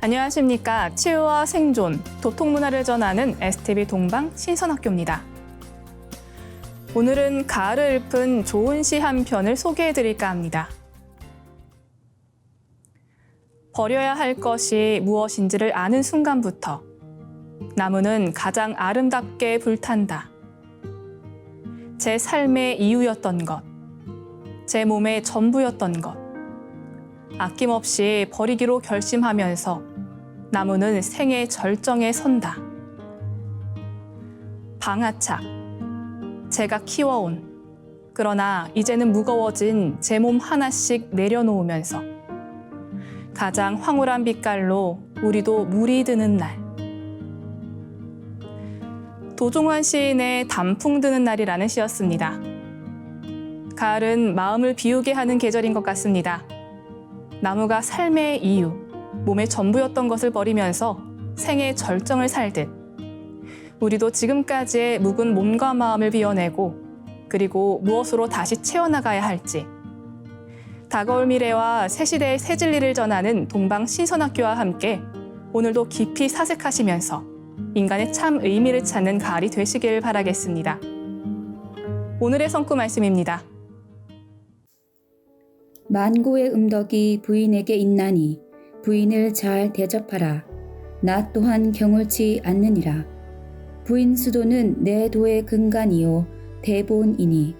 안녕하십니까. 치유와 생존, 도통문화를 전하는 STV 동방 신선학교입니다. 오늘은 가을을 읊은 좋은 시 한 편을 소개해드릴까 합니다. 버려야 할 것이 무엇인지를 아는 순간부터 나무는 가장 아름답게 불탄다. 제 삶의 이유였던 것, 제 몸의 전부였던 것, 아낌없이 버리기로 결심하면서 나무는 생의 절정에 선다. 방아착, 제가 키워온, 그러나 이제는 무거워진 제 몸 하나씩 내려놓으면서 가장 황홀한 빛깔로 우리도 물이 드는 날. 도종환 시인의 단풍 드는 날이라는 시였습니다. 가을은 마음을 비우게 하는 계절인 것 같습니다. 나무가 삶의 이유, 몸의 전부였던 것을 버리면서 생의 절정을 살듯 우리도 지금까지의 묵은 몸과 마음을 비워내고 그리고 무엇으로 다시 채워나가야 할지 다가올 미래와 새 시대의 새 진리를 전하는 동방 신선학교와 함께 오늘도 깊이 사색하시면서 인간의 참 의미를 찾는 가을이 되시길 바라겠습니다. 오늘의 성구 말씀입니다. 만고의 음덕이 부인에게 있나니 부인을 잘 대접하라. 나 또한 경솔치 않느니라. 부인 수도는 내 도의 근간이요 대본이니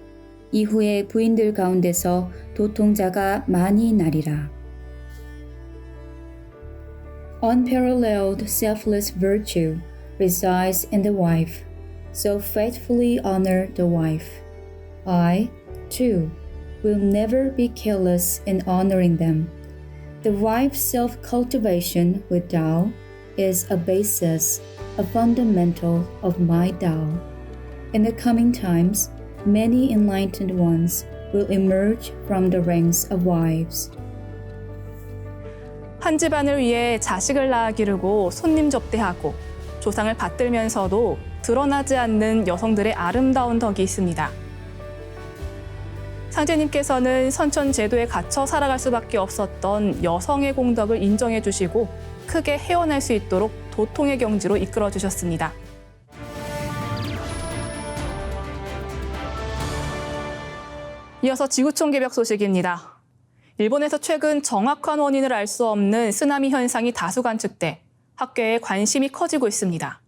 이후에 부인들 가운데서 도통자가 많이 나리라. Unparalleled selfless virtue resides in the wife, so faithfully honor the wife. I, too, will never be careless in honoring them. The wife's self-cultivation with Tao is a basis, a fundamental of my Tao. In the coming times, many enlightened ones will emerge from the ranks of wives. 한 집안을 위해 자식을 낳아 기르고 손님 접대하고 조상을 받들면서도 드러나지 않는 여성들의 아름다운 덕이 있습니다. 상제님께서는 선천 제도에 갇혀 살아갈 수밖에 없었던 여성의 공덕을 인정해 주시고 크게 헤어날 수 있도록 도통의 경지로 이끌어 주셨습니다. 이어서 지구촌 개벽 소식입니다. 일본에서 최근 정확한 원인을 알 수 없는 쓰나미 현상이 다수 관측돼 학계에 관심이 커지고 있습니다.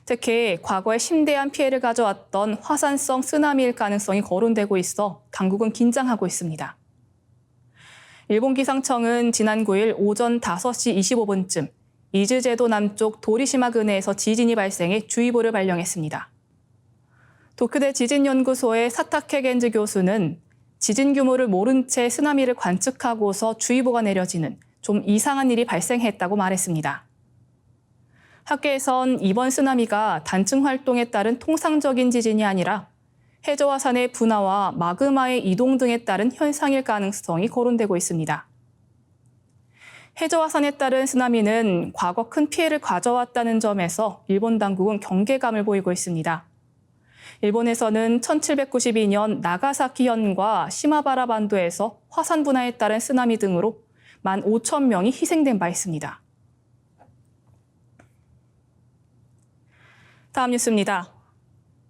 특히 과거에 심대한 피해를 가져왔던 화산성 쓰나미일 가능성이 거론되고 있어 당국은 긴장하고 있습니다. 일본 기상청은 지난 9일 오전 5시 25분쯤 이즈제도 남쪽 도리시마 근해에서 지진이 발생해 주의보를 발령했습니다. 도쿄대 지진연구소의 사타케 겐즈 교수는 지진 규모를 모른 채 쓰나미를 관측하고서 주의보가 내려지는 좀 이상한 일이 발생했다고 말했습니다. 학계에선 이번 쓰나미가 단층 활동에 따른 통상적인 지진이 아니라 해저화산의 분화와 마그마의 이동 등에 따른 현상일 가능성이 거론되고 있습니다. 해저화산에 따른 쓰나미는 과거 큰 피해를 가져왔다는 점에서 일본 당국은 경계감을 보이고 있습니다. 일본에서는 1792년 나가사키현과 시마바라 반도에서 화산 분화에 따른 쓰나미 등으로 15,000명이 희생된 바 있습니다. 다음 뉴스입니다.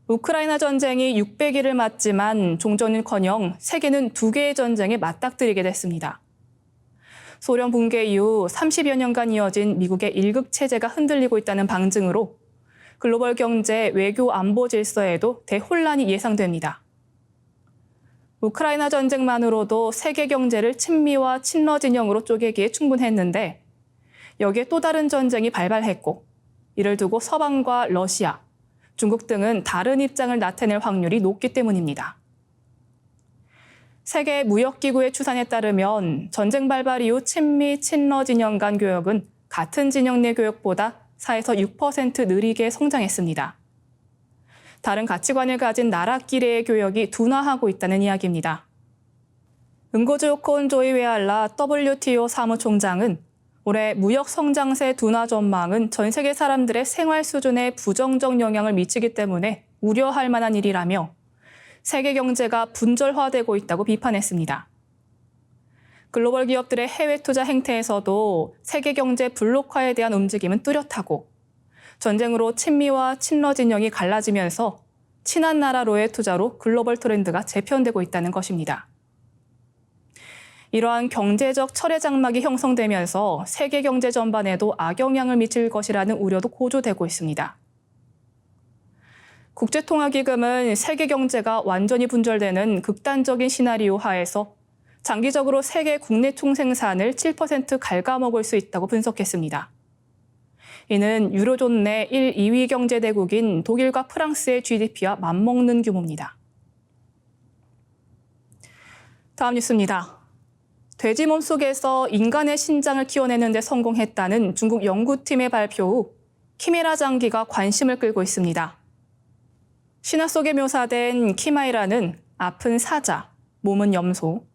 우크라이나 전쟁이 600일을 맞지만 종전은커녕 세계는 두 개의 전쟁에 맞닥뜨리게 됐습니다. 소련 붕괴 이후 30여 년간 이어진 미국의 일극 체제가 흔들리고 있다는 방증으로 글로벌 경제, 외교, 안보 질서에도 대혼란이 예상됩니다. 우크라이나 전쟁만으로도 세계 경제를 친미와 친러 진영으로 쪼개기에 충분했는데 여기에 또 다른 전쟁이 발발했고 이를 두고 서방과 러시아, 중국 등은 다른 입장을 나타낼 확률이 높기 때문입니다. 세계 무역기구의 추산에 따르면 전쟁 발발 이후 친미, 친러 진영 간 교역은 같은 진영 내 교역보다 4에서 6% 느리게 성장했습니다. 다른 가치관을 가진 나라끼리의 교역이 둔화하고 있다는 이야기입니다. 응고주 콘조이 웨알라 WTO 사무총장은 올해 무역 성장세 둔화 전망은 전 세계 사람들의 생활 수준에 부정적 영향을 미치기 때문에 우려할 만한 일이라며 세계 경제가 분절화되고 있다고 비판했습니다. 글로벌 기업들의 해외 투자 행태에서도 세계 경제 블록화에 대한 움직임은 뚜렷하고 전쟁으로 친미와 친러 진영이 갈라지면서 친한 나라로의 투자로 글로벌 트렌드가 재편되고 있다는 것입니다. 이러한 경제적 철의 장막이 형성되면서 세계 경제 전반에도 악영향을 미칠 것이라는 우려도 고조되고 있습니다. 국제통화기금은 세계 경제가 완전히 분절되는 극단적인 시나리오 하에서 장기적으로 세계 국내 총생산을 7% 갉아먹을 수 있다고 분석했습니다. 이는 유로존 내 1, 2위 경제대국인 독일과 프랑스의 GDP와 맞먹는 규모입니다. 다음 뉴스입니다. 돼지 몸속에서 인간의 신장을 키워내는 데 성공했다는 중국 연구팀의 발표 후 키메라 장기가 관심을 끌고 있습니다. 신화 속에 묘사된 키마이라는 앞은 사자, 몸은 염소,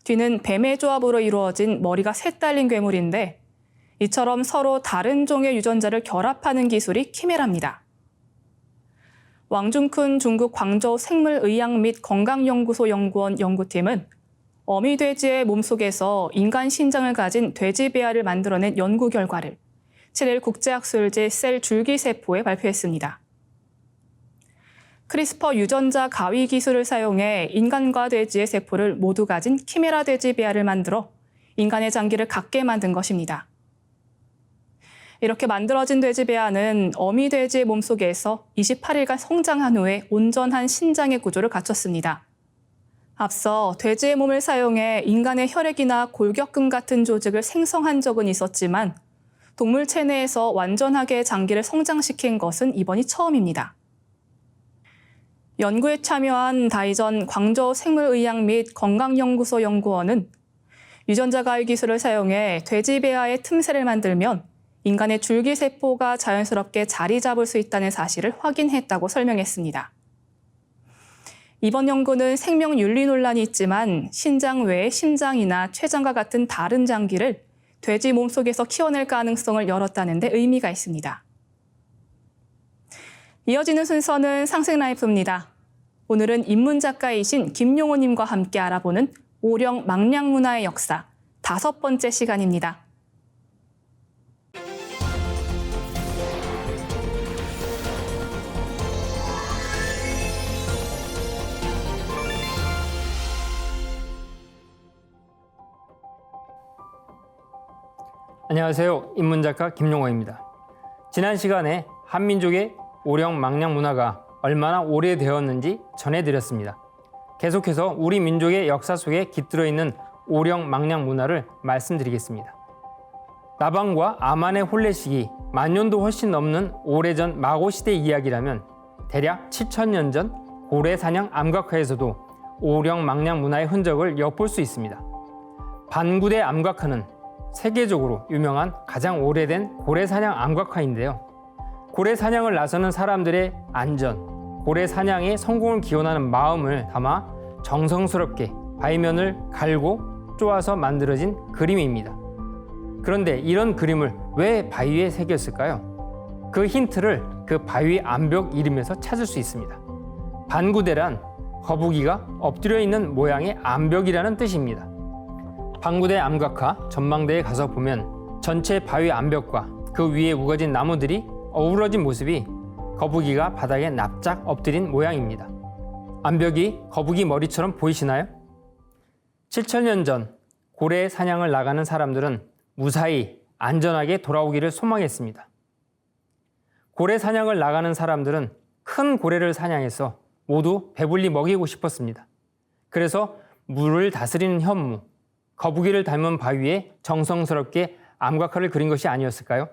뒤는 뱀의 조합으로 이루어진 머리가 셋 달린 괴물인데 이처럼 서로 다른 종의 유전자를 결합하는 기술이 키메라입니다. 왕중큰 중국 광저우 생물의학 및 건강연구소 연구원 연구팀은 어미돼지의 몸속에서 인간 신장을 가진 돼지배아를 만들어낸 연구 결과를 7일 국제학술지 셀 줄기세포에 발표했습니다. 크리스퍼 유전자 가위 기술을 사용해 인간과 돼지의 세포를 모두 가진 키메라 돼지 배아를 만들어 인간의 장기를 갖게 만든 것입니다. 이렇게 만들어진 돼지 배아는 어미 돼지의 몸속에서 28일간 성장한 후에 온전한 신장의 구조를 갖췄습니다. 앞서 돼지의 몸을 사용해 인간의 혈액이나 골격근 같은 조직을 생성한 적은 있었지만 동물 체내에서 완전하게 장기를 성장시킨 것은 이번이 처음입니다. 연구에 참여한 다이전 광저우 생물의학 및 건강연구소 연구원은 유전자 가위 기술을 사용해 돼지 배아의 틈새를 만들면 인간의 줄기세포가 자연스럽게 자리 잡을 수 있다는 사실을 확인했다고 설명했습니다. 이번 연구는 생명윤리 논란이 있지만 신장 외에 심장이나 췌장과 같은 다른 장기를 돼지 몸속에서 키워낼 가능성을 열었다는 데 의미가 있습니다. 이어지는 순서는 상생라이프입니다. 오늘은 인문작가이신 김용호님과 함께 알아보는 오령 망량문화의 역사 5번째 시간입니다. 안녕하세요. 인문작가 김용호입니다. 지난 시간에 한민족의 오령 망량 문화가 얼마나 오래되었는지 전해드렸습니다. 계속해서 우리 민족의 역사 속에 깃들어 있는 오령 망량 문화를 말씀드리겠습니다. 나방과 아만의 혼례식이 만년도 훨씬 넘는 오래전 마고시대 이야기라면 대략 7,000년 전 고래사냥 암각화에서도 오령 망량 문화의 흔적을 엿볼 수 있습니다. 반구대 암각화는 세계적으로 유명한 가장 오래된 고래사냥 암각화인데요. 고래사냥을 나서는 사람들의 안전, 고래사냥의 성공을 기원하는 마음을 담아 정성스럽게 바위면을 갈고 쪼아서 만들어진 그림입니다. 그런데 이런 그림을 왜 바위에 새겼을까요? 그 힌트를 그 바위 암벽 이름에서 찾을 수 있습니다. 반구대란 거북이가 엎드려 있는 모양의 암벽이라는 뜻입니다. 반구대 암각화 전망대에 가서 보면 전체 바위 암벽과 그 위에 우거진 나무들이 어우러진 모습이 거북이가 바닥에 납작 엎드린 모양입니다. 암벽이 거북이 머리처럼 보이시나요? 7,000년 전 고래 사냥을 나가는 사람들은 무사히 안전하게 돌아오기를 소망했습니다. 고래 사냥을 나가는 사람들은 큰 고래를 사냥해서 모두 배불리 먹이고 싶었습니다. 그래서 물을 다스리는 현무, 거북이를 닮은 바위에 정성스럽게 암각화를 그린 것이 아니었을까요?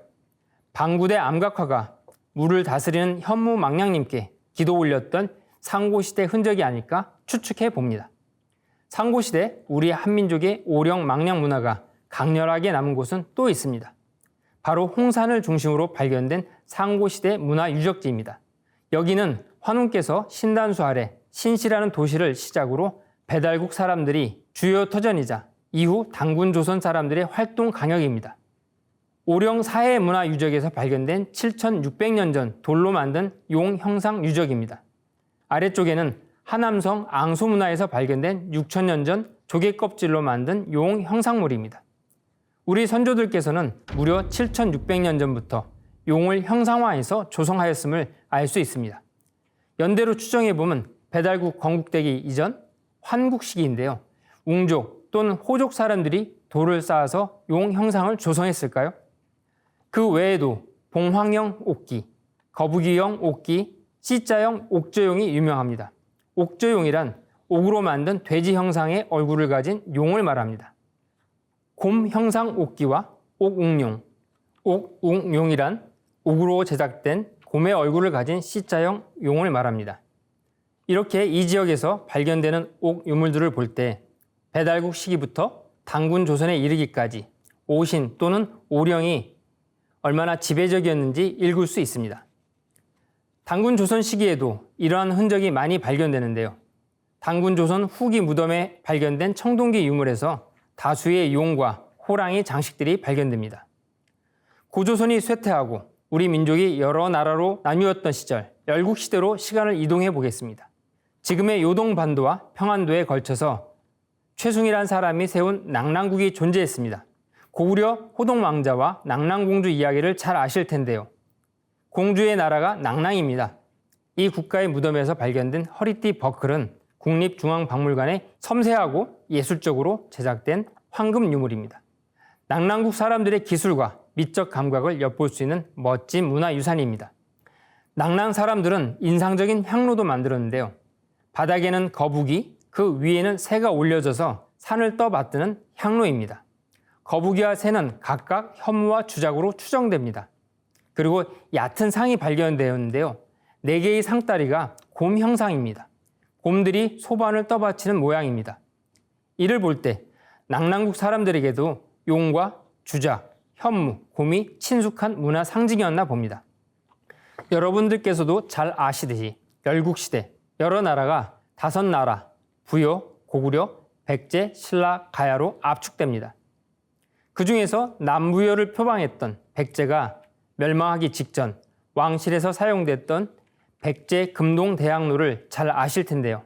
반구대 암각화가 물을 다스리는 현무 망량님께 기도 올렸던 상고시대 흔적이 아닐까 추측해 봅니다. 상고시대 우리 한민족의 오령 망량 문화가 강렬하게 남은 곳은 또 있습니다. 바로 홍산을 중심으로 발견된 상고시대 문화 유적지입니다. 여기는 환웅께서 신단수 아래 신시라는 도시를 시작으로 배달국 사람들이 주요 터전이자 이후 단군 조선 사람들의 활동 강역입니다. 오령 사해 문화 유적에서 발견된 7,600년 전 돌로 만든 용 형상 유적입니다. 아래쪽에는 하남성 앙소 문화에서 발견된 6,000년 전 조개 껍질로 만든 용 형상물입니다. 우리 선조들께서는 무려 7,600년 전부터 용을 형상화해서 조성하였음을 알 수 있습니다. 연대로 추정해보면 배달국 건국되기 이전 환국 시기인데요. 웅족 또는 호족 사람들이 돌을 쌓아서 용 형상을 조성했을까요? 그 외에도 봉황형 옥기, 거북이형 옥기, C자형 옥조용이 유명합니다. 옥조용이란 옥으로 만든 돼지 형상의 얼굴을 가진 용을 말합니다. 곰 형상 옥기와 옥웅용, 옥웅용이란 옥으로 제작된 곰의 얼굴을 가진 C자형 용을 말합니다. 이렇게 이 지역에서 발견되는 옥 유물들을 볼 때 배달국 시기부터 단군 조선에 이르기까지 오신 또는 오령이 얼마나 지배적이었는지 읽을 수 있습니다. 단군 조선 시기에도 이러한 흔적이 많이 발견되는데요. 단군 조선 후기 무덤에 발견된 청동기 유물에서 다수의 용과 호랑이 장식들이 발견됩니다. 고조선이 쇠퇴하고 우리 민족이 여러 나라로 나뉘었던 시절 열국시대로 시간을 이동해 보겠습니다. 지금의 요동반도와 평안도에 걸쳐서 최숭이란 사람이 세운 낙랑국이 존재했습니다. 고구려 호동왕자와 낙랑공주 이야기를 잘 아실 텐데요. 공주의 나라가 낙랑입니다. 이 국가의 무덤에서 발견된 허리띠 버클은 국립중앙박물관에 섬세하고 예술적으로 제작된 황금 유물입니다. 낙랑국 사람들의 기술과 미적 감각을 엿볼 수 있는 멋진 문화유산입니다. 낙랑 사람들은 인상적인 향로도 만들었는데요. 바닥에는 거북이, 그 위에는 새가 올려져서 산을 떠받드는 향로입니다. 거북이와 새는 각각 현무와 주작으로 추정됩니다. 그리고 얕은 상이 발견되었는데요. 4개의 상다리가 곰 형상입니다. 곰들이 소반을 떠받치는 모양입니다. 이를 볼 때 낙랑국 사람들에게도 용과 주작, 현무, 곰이 친숙한 문화 상징이었나 봅니다. 여러분들께서도 잘 아시듯이 열국시대 여러 나라가 5나라, 부여, 고구려, 백제, 신라, 가야로 압축됩니다. 그 중에서 남부여를 표방했던 백제가 멸망하기 직전 왕실에서 사용됐던 백제 금동대학로를 잘 아실 텐데요.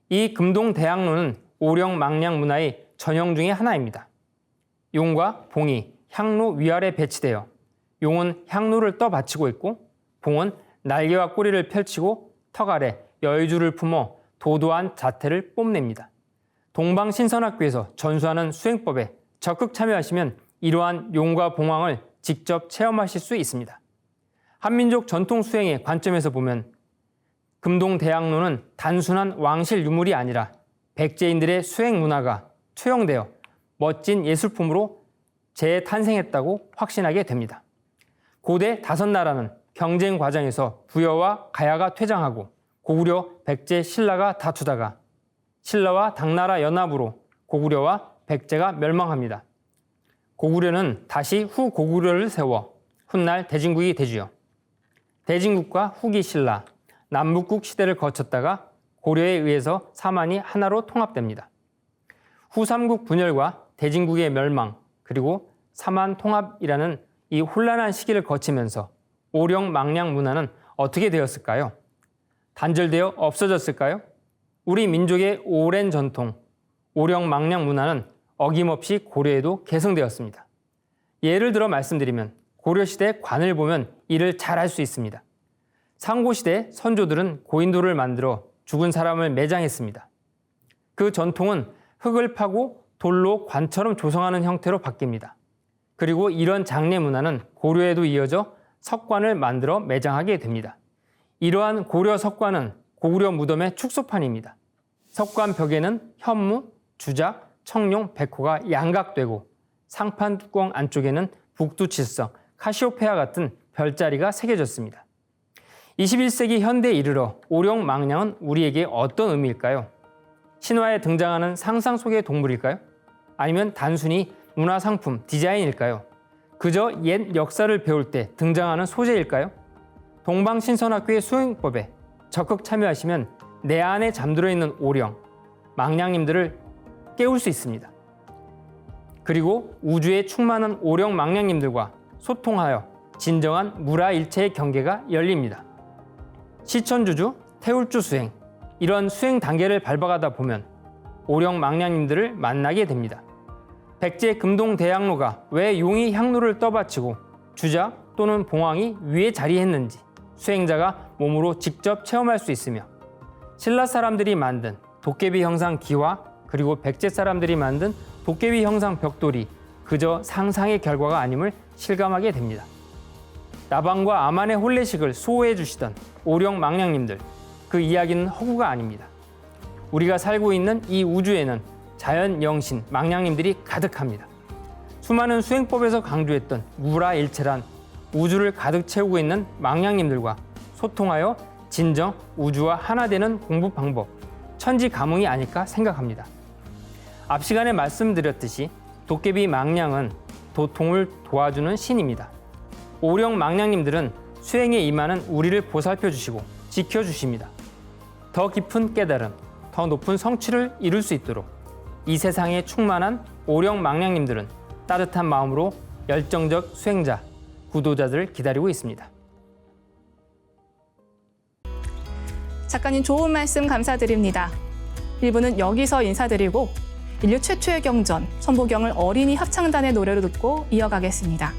이 금동대학로는 오령 망량 문화의 전형 중의 하나입니다. 용과 봉이 향로 위아래 배치되어 용은 향로를 떠받치고 있고 봉은 날개와 꼬리를 펼치고 턱 아래 여의주를 품어 도도한 자태를 뽐냅니다. 동방신선학교에서 전수하는 수행법에 적극 참여하시면 이러한 용과 봉황을 직접 체험하실 수 있습니다. 한민족 전통 수행의 관점에서 보면 금동대학로는 단순한 왕실 유물이 아니라 백제인들의 수행 문화가 투영되어 멋진 예술품으로 재탄생했다고 확신하게 됩니다. 고대 5나라는 경쟁 과정에서 부여와 가야가 퇴장하고 고구려, 백제, 신라가 다투다가 신라와 당나라 연합으로 고구려와 백제가 멸망합니다. 고구려는 다시 후고구려를 세워 훗날 대진국이 되지요. 대진국과 후기 신라, 남북국 시대를 거쳤다가 고려에 의해서 사만이 하나로 통합됩니다. 후삼국 분열과 대진국의 멸망, 그리고 사만 통합이라는 이 혼란한 시기를 거치면서 오령 망량 문화는 어떻게 되었을까요? 단절되어 없어졌을까요? 우리 민족의 오랜 전통, 오령 망량 문화는 어김없이 고려에도 계승되었습니다. 예를 들어 말씀드리면 고려시대 관을 보면 이를 잘 알 수 있습니다. 상고시대 선조들은 고인돌을 만들어 죽은 사람을 매장했습니다. 그 전통은 흙을 파고 돌로 관처럼 조성하는 형태로 바뀝니다. 그리고 이런 장례 문화는 고려에도 이어져 석관을 만들어 매장하게 됩니다. 이러한 고려 석관은 고구려 무덤의 축소판입니다. 석관 벽에는 현무, 주작, 청룡, 백호가 양각되고 상판 뚜껑 안쪽에는 북두칠성, 카시오페아 같은 별자리가 새겨졌습니다. 21세기 현대에 이르러 오령 망량은 우리에게 어떤 의미일까요? 신화에 등장하는 상상 속의 동물일까요? 아니면 단순히 문화상품, 디자인일까요? 그저 옛 역사를 배울 때 등장하는 소재일까요? 동방신선학교의 수행법에 적극 참여하시면 내 안에 잠들어 있는 오령, 망량님들을 깨울 수 있습니다. 그리고 우주에 충만한 오령 망량님들과 소통하여 진정한 무라일체의 경계가 열립니다. 시천주주, 태울주 수행, 이런 수행 단계를 밟아가다 보면 오령 망량님들을 만나게 됩니다. 백제 금동대학로가 왜 용이 향로를 떠받치고 주자 또는 봉황이 위에 자리했는지 수행자가 몸으로 직접 체험할 수 있으며 신라 사람들이 만든 도깨비 형상 기와 그리고 백제 사람들이 만든 도깨비 형상 벽돌이 그저 상상의 결과가 아님을 실감하게 됩니다. 나방과 아만의 혼례식을 수호해 주시던 오령 망량님들, 그 이야기는 허구가 아닙니다. 우리가 살고 있는 이 우주에는 자연 영신 망량님들이 가득합니다. 수많은 수행법에서 강조했던 무라일체란 우주를 가득 채우고 있는 망량님들과 소통하여 진정 우주와 하나 되는 공부 방법, 천지감응이 아닐까 생각합니다. 앞 시간에 말씀드렸듯이 도깨비 망량은 도통을 도와주는 신입니다. 오령 망량님들은 수행에 임하는 우리를 보살펴 주시고 지켜주십니다. 더 깊은 깨달음, 더 높은 성취를 이룰 수 있도록 이 세상에 충만한 오령 망량님들은 따뜻한 마음으로 열정적 수행자, 구도자들을 기다리고 있습니다. 작가님 좋은 말씀 감사드립니다. 1부는 여기서 인사드리고 인류 최초의 경전, 천부경을 어린이 합창단의 노래로 듣고 이어가겠습니다.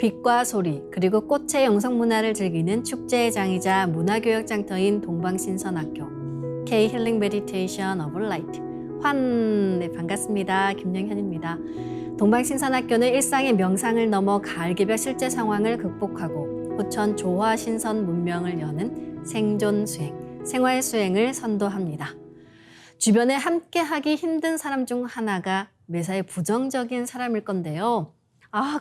빛과 소리 그리고 꽃의 영성문화를 즐기는 축제의 장이자 문화교육 장터인 동방신선학교 K-힐링 메디테이션 오브 라이트 네, 반갑습니다. 김영현입니다. 동방신선학교는 일상의 명상을 넘어 가을개벽 실제 상황을 극복하고 후천 조화신선 문명을 여는 생존 수행, 생활 수행을 선도합니다. 주변에 함께하기 힘든 사람 중 하나가 매사에 부정적인 사람일 건데요.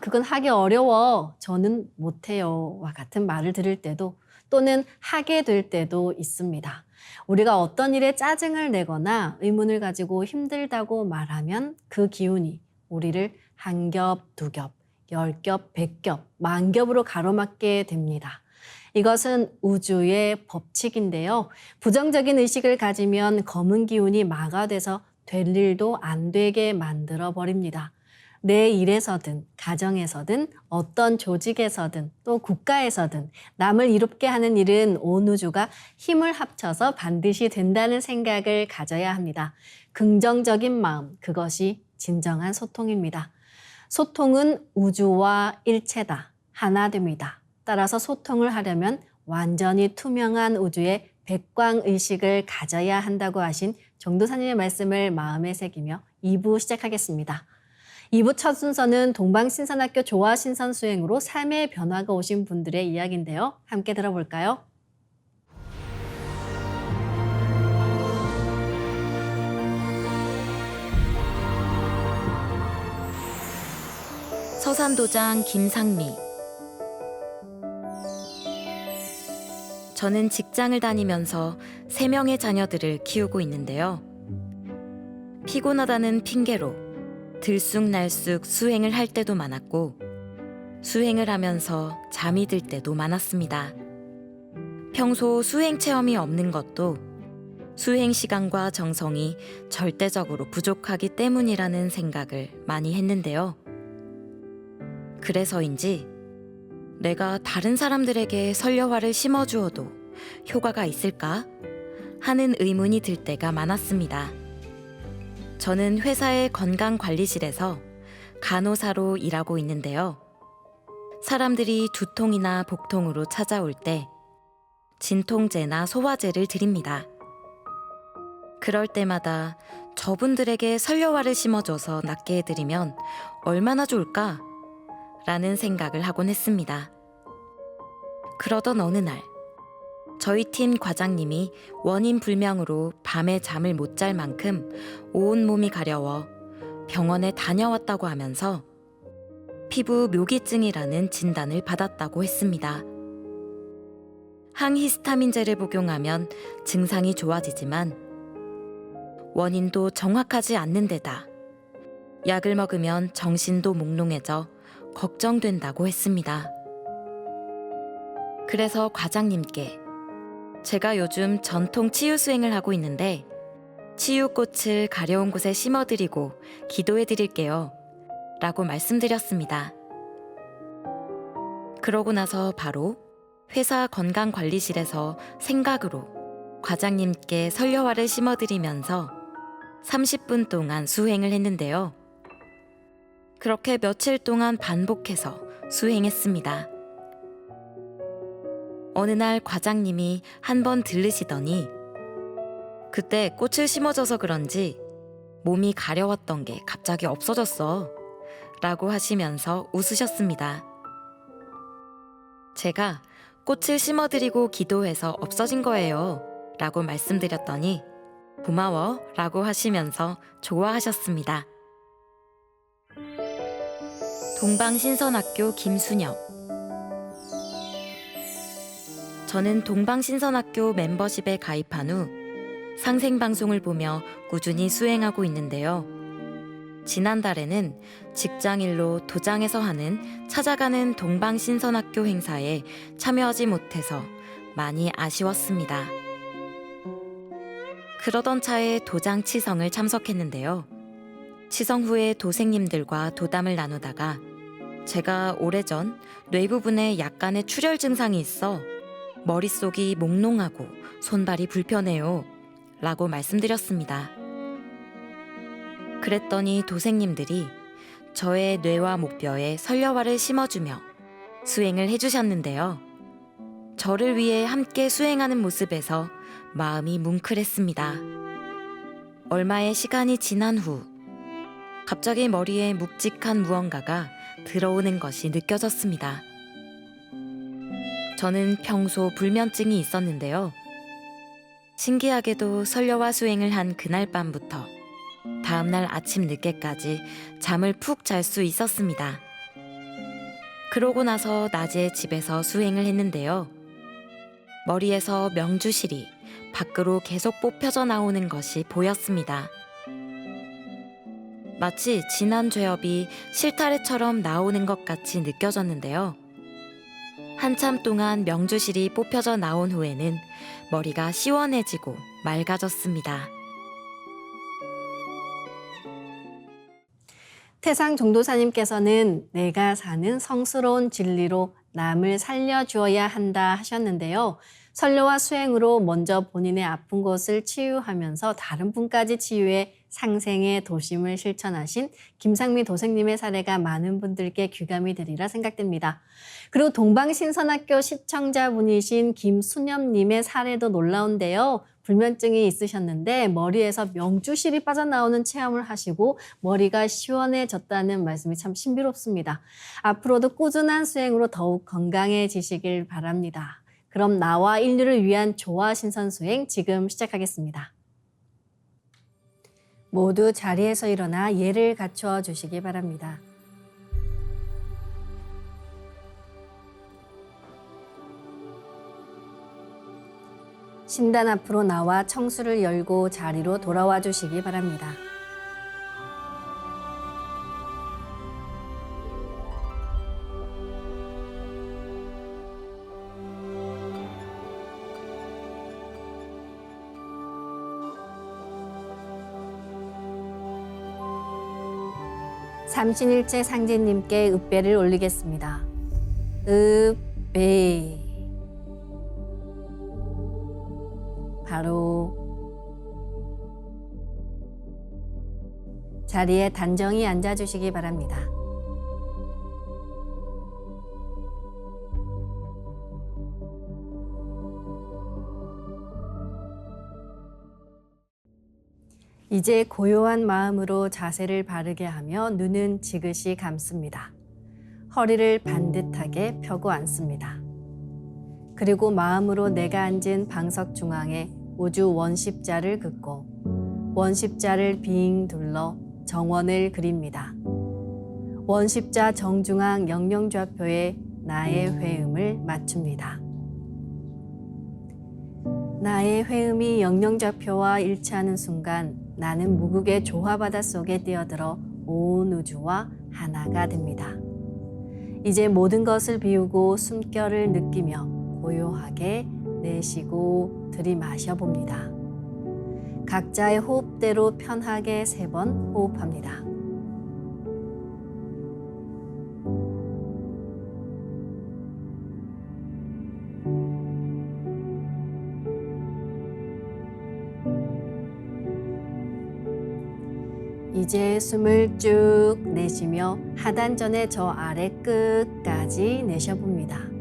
그건 하기 어려워. 저는 못해요. 와 같은 말을 들을 때도 또는 하게 될 때도 있습니다. 우리가 어떤 일에 짜증을 내거나 의문을 가지고 힘들다고 말하면 그 기운이 우리를 한 겹, 두 겹, 10겹, 100겹, 만 겹으로 가로막게 됩니다. 이것은 우주의 법칙인데요. 부정적인 의식을 가지면 검은 기운이 마가돼서 될 일도 안 되게 만들어 버립니다. 내 일에서든 가정에서든 어떤 조직에서든 또 국가에서든 남을 이롭게 하는 일은 온 우주가 힘을 합쳐서 반드시 된다는 생각을 가져야 합니다. 긍정적인 마음, 그것이 진정한 소통입니다. 소통은 우주와 일체다. 하나 됩니다. 따라서 소통을 하려면 완전히 투명한 우주의 백광의식을 가져야 한다고 하신 정도사님의 말씀을 마음에 새기며 2부 시작하겠습니다. 2부 첫 순서는 동방신선학교 조화신선 수행으로 삶의 변화가 오신 분들의 이야기인데요. 함께 들어볼까요? 서산도장 김상미. 저는 직장을 다니면서 3명의 자녀들을 키우고 있는데요. 피곤하다는 핑계로 들쑥날쑥 수행을 할 때도 많았고 수행을 하면서 잠이 들 때도 많았습니다. 평소 수행 체험이 없는 것도 수행 시간과 정성이 절대적으로 부족하기 때문이라는 생각을 많이 했는데요. 그래서인지 내가 다른 사람들에게 설려화를 심어주어도 효과가 있을까 하는 의문이 들 때가 많았습니다. 저는 회사의 건강관리실에서 간호사로 일하고 있는데요. 사람들이 두통이나 복통으로 찾아올 때 진통제나 소화제를 드립니다. 그럴 때마다 저분들에게 설려화를 심어줘서 낫게 해드리면 얼마나 좋을까? 라는 생각을 하곤 했습니다. 그러던 어느 날 저희 팀 과장님이 원인 불명으로 밤에 잠을 못 잘 만큼 온몸이 가려워 병원에 다녀왔다고 하면서 피부 묘기증이라는 진단을 받았다고 했습니다. 항히스타민제를 복용하면 증상이 좋아지지만 원인도 정확하지 않는 데다 약을 먹으면 정신도 몽롱해져 걱정된다고 했습니다. 그래서 과장님께 제가 요즘 전통 치유 수행을 하고 있는데 치유꽃을 가려운 곳에 심어드리고 기도해드릴게요 라고 말씀드렸습니다. 그러고 나서 바로 회사 건강관리실에서 생각으로 과장님께 설려화를 심어드리면서 30분 동안 수행을 했는데요. 그렇게 며칠 동안 반복해서 수행했습니다. 어느 날 과장님이 한번 들르시더니 그때 꽃을 심어줘서 그런지 몸이 가려웠던 게 갑자기 없어졌어 라고 하시면서 웃으셨습니다. 제가 꽃을 심어드리고 기도해서 없어진 거예요 라고 말씀드렸더니 고마워 라고 하시면서 좋아하셨습니다. 동방신선학교 김순혁. 저는 동방신선학교 멤버십에 가입한 후 상생방송을 보며 꾸준히 수행하고 있는데요. 지난달에는 직장일로 도장에서 하는 찾아가는 동방신선학교 행사에 참여하지 못해서 많이 아쉬웠습니다. 그러던 차에 도장 치성을 참석했는데요. 치성 후에 도생님들과 도담을 나누다가 제가 오래전 뇌 부분에 약간의 출혈 증상이 있어 머릿속이 몽롱하고 손발이 불편해요 라고 말씀드렸습니다. 그랬더니 도생님들이 저의 뇌와 목뼈에 설려화를 심어주며 수행을 해주셨는데요. 저를 위해 함께 수행하는 모습에서 마음이 뭉클했습니다. 얼마의 시간이 지난 후 갑자기 머리에 묵직한 무언가가 들어오는 것이 느껴졌습니다. 저는 평소 불면증이 있었는데요. 신기하게도 설려화 수행을 한 그날 밤부터 다음날 아침 늦게까지 잠을 푹 잘 수 있었습니다. 그러고 나서 낮에 집에서 수행을 했는데요. 머리에서 명주실이 밖으로 계속 뽑혀져 나오는 것이 보였습니다. 마치 진한 죄업이 실타래처럼 나오는 것 같이 느껴졌는데요. 한참 동안 명주실이 뽑혀져 나온 후에는 머리가 시원해지고 맑아졌습니다. 태상 종도사님께서는 내가 사는 성스러운 진리로 남을 살려주어야 한다 하셨는데요. 설교와 수행으로 먼저 본인의 아픈 곳을 치유하면서 다른 분까지 치유해 상생의 도심을 실천하신 김상미 도생님의 사례가 많은 분들께 귀감이 되리라 생각됩니다. 그리고 동방신선학교 시청자분이신 김수념님의 사례도 놀라운데요. 불면증이 있으셨는데 머리에서 명주실이 빠져나오는 체험을 하시고 머리가 시원해졌다는 말씀이 참 신비롭습니다. 앞으로도 꾸준한 수행으로 더욱 건강해지시길 바랍니다. 그럼 나와 인류를 위한 조화 신선 수행 지금 시작하겠습니다. 모두 자리에서 일어나 예를 갖추어 주시기 바랍니다. 신단 앞으로 나와 청수를 열고 자리로 돌아와 주시기 바랍니다. 삼신일체 상제님께 읍배를 올리겠습니다. 읍배. 바로 자리에 단정히 앉아주시기 바랍니다. 이제 고요한 마음으로 자세를 바르게 하며 눈은 지그시 감습니다. 허리를 반듯하게 펴고 앉습니다. 그리고 마음으로 내가 앉은 방석 중앙에 우주 원십자를 긋고 원십자를 빙 둘러 정원을 그립니다. 원십자 정중앙 영영좌표에 나의 회음을 맞춥니다. 나의 회음이 영영좌표와 일치하는 순간 나는 무국의 조화바다 속에 뛰어들어 온 우주와 하나가 됩니다. 이제 모든 것을 비우고 숨결을 느끼며 고요하게 내쉬고 들이마셔 봅니다. 각자의 호흡대로 편하게 3번 호흡합니다. 이제 숨을 쭉 내쉬며 하단전의 저 아래 끝까지 내쉬어봅니다.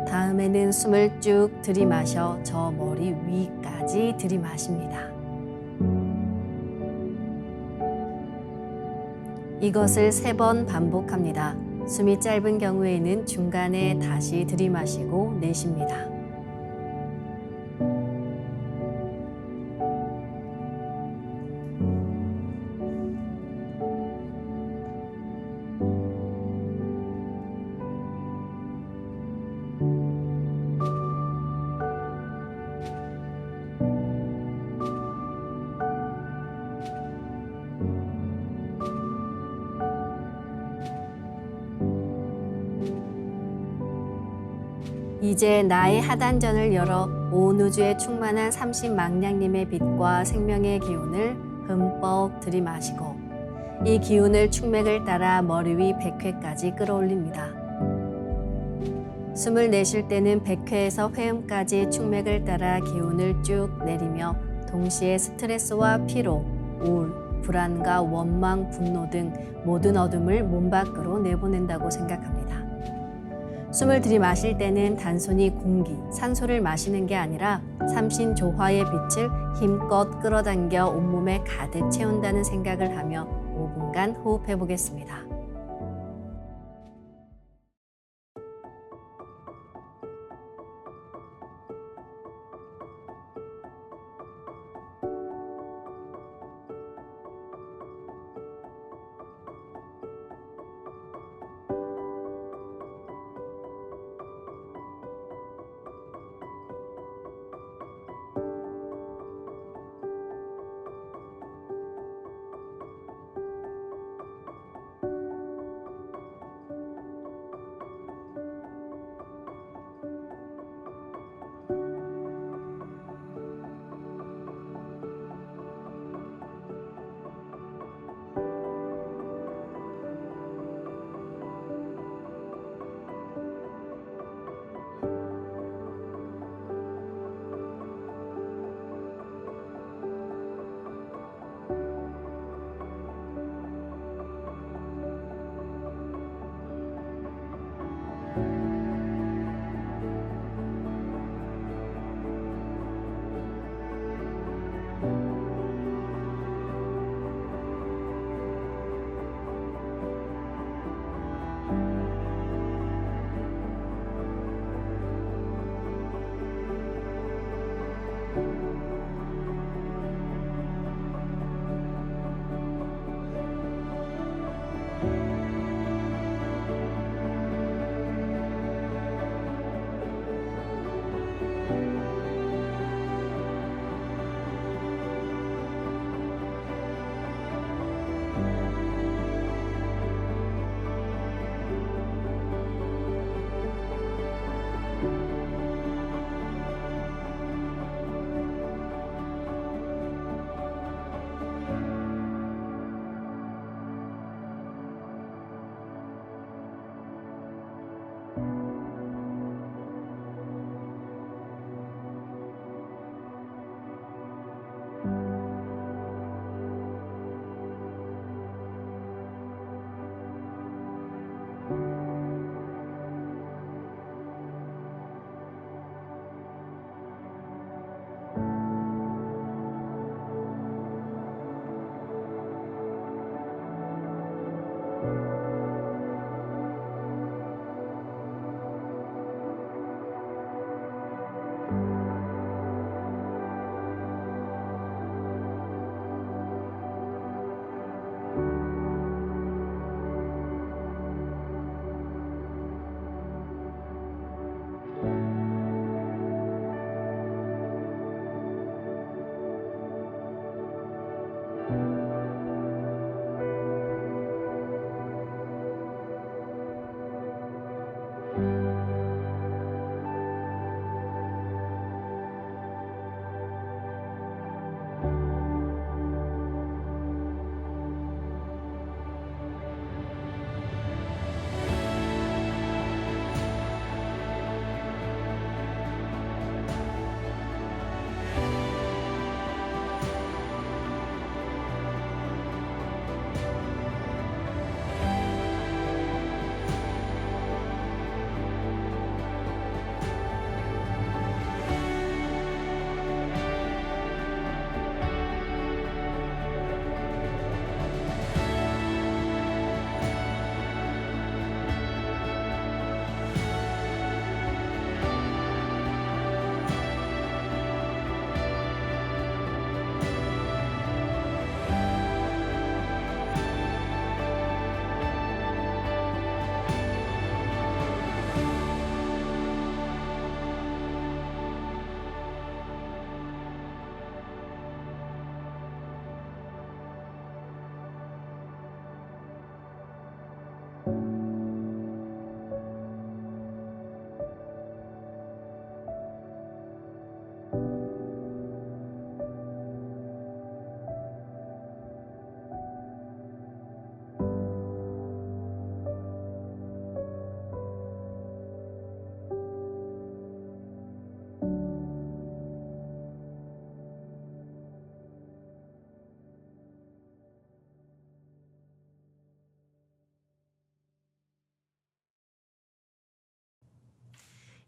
다음에는 숨을 쭉 들이마셔 저 머리 위까지 들이마십니다. 이것을 3번 반복합니다. 숨이 짧은 경우에는 중간에 다시 들이마시고 내쉽니다. 이제 나의 하단전을 열어 온 우주에 충만한 삼신망량님의 빛과 생명의 기운을 흠뻑 들이마시고 이 기운을 충맥을 따라 머리 위 백회까지 끌어올립니다. 숨을 내쉴 때는 백회에서 회음까지 충맥을 따라 기운을 쭉 내리며 동시에 스트레스와 피로, 우울, 불안과 원망, 분노 등 모든 어둠을 몸 밖으로 내보낸다고 생각합니다. 숨을 들이마실 때는 단순히 공기, 산소를 마시는 게 아니라 삼신조화의 빛을 힘껏 끌어당겨 온몸에 가득 채운다는 생각을 하며 5분간 호흡해 보겠습니다.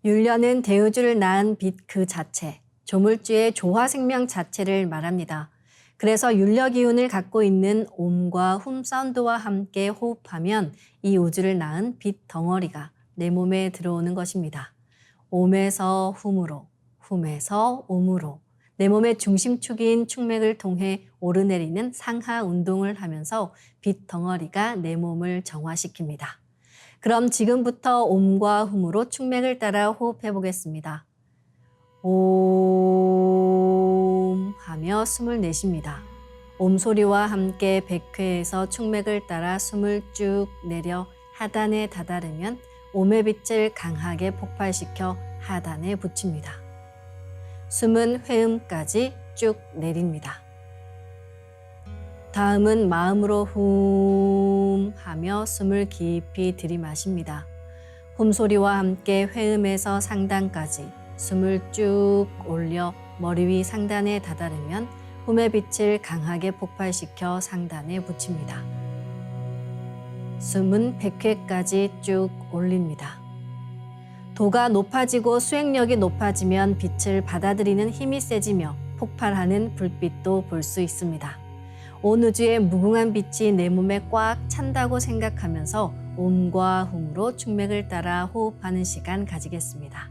율려는 대우주를 낳은 빛 그 자체, 조물주의 조화 생명 자체를 말합니다. 그래서 율려 기운을 갖고 있는 옴과 훔 사운드와 함께 호흡하면 이 우주를 낳은 빛 덩어리가 내 몸에 들어오는 것입니다. 옴에서 훔으로, 훔에서 옴으로 내 몸의 중심축인 축맥을 통해 오르내리는 상하 운동을 하면서 빛 덩어리가 내 몸을 정화시킵니다. 그럼 지금부터 옴과 훔으로 축맥을 따라 호흡해 보겠습니다. 옴 하며 숨을 내쉽니다. 옴 소리와 함께 백회에서 축맥을 따라 숨을 쭉 내려 하단에 다다르면 옴의 빛을 강하게 폭발시켜 하단에 붙입니다. 숨은 회음까지 쭉 내립니다. 다음은 마음으로 훔 하며 숨을 깊이 들이마십니다. 훔 소리와 함께 회음에서 상단까지 숨을 쭉 올려 머리 위 상단에 다다르면 훔의 빛을 강하게 폭발시켜 상단에 붙입니다. 숨은 100회까지 쭉 올립니다. 도가 높아지고 수행력이 높아지면 빛을 받아들이는 힘이 세지며 폭발하는 불빛도 볼 수 있습니다. 온 우주의 무궁한 빛이 내 몸에 꽉 찬다고 생각하면서 옴과 훔으로 축맥을 따라 호흡하는 시간 가지겠습니다.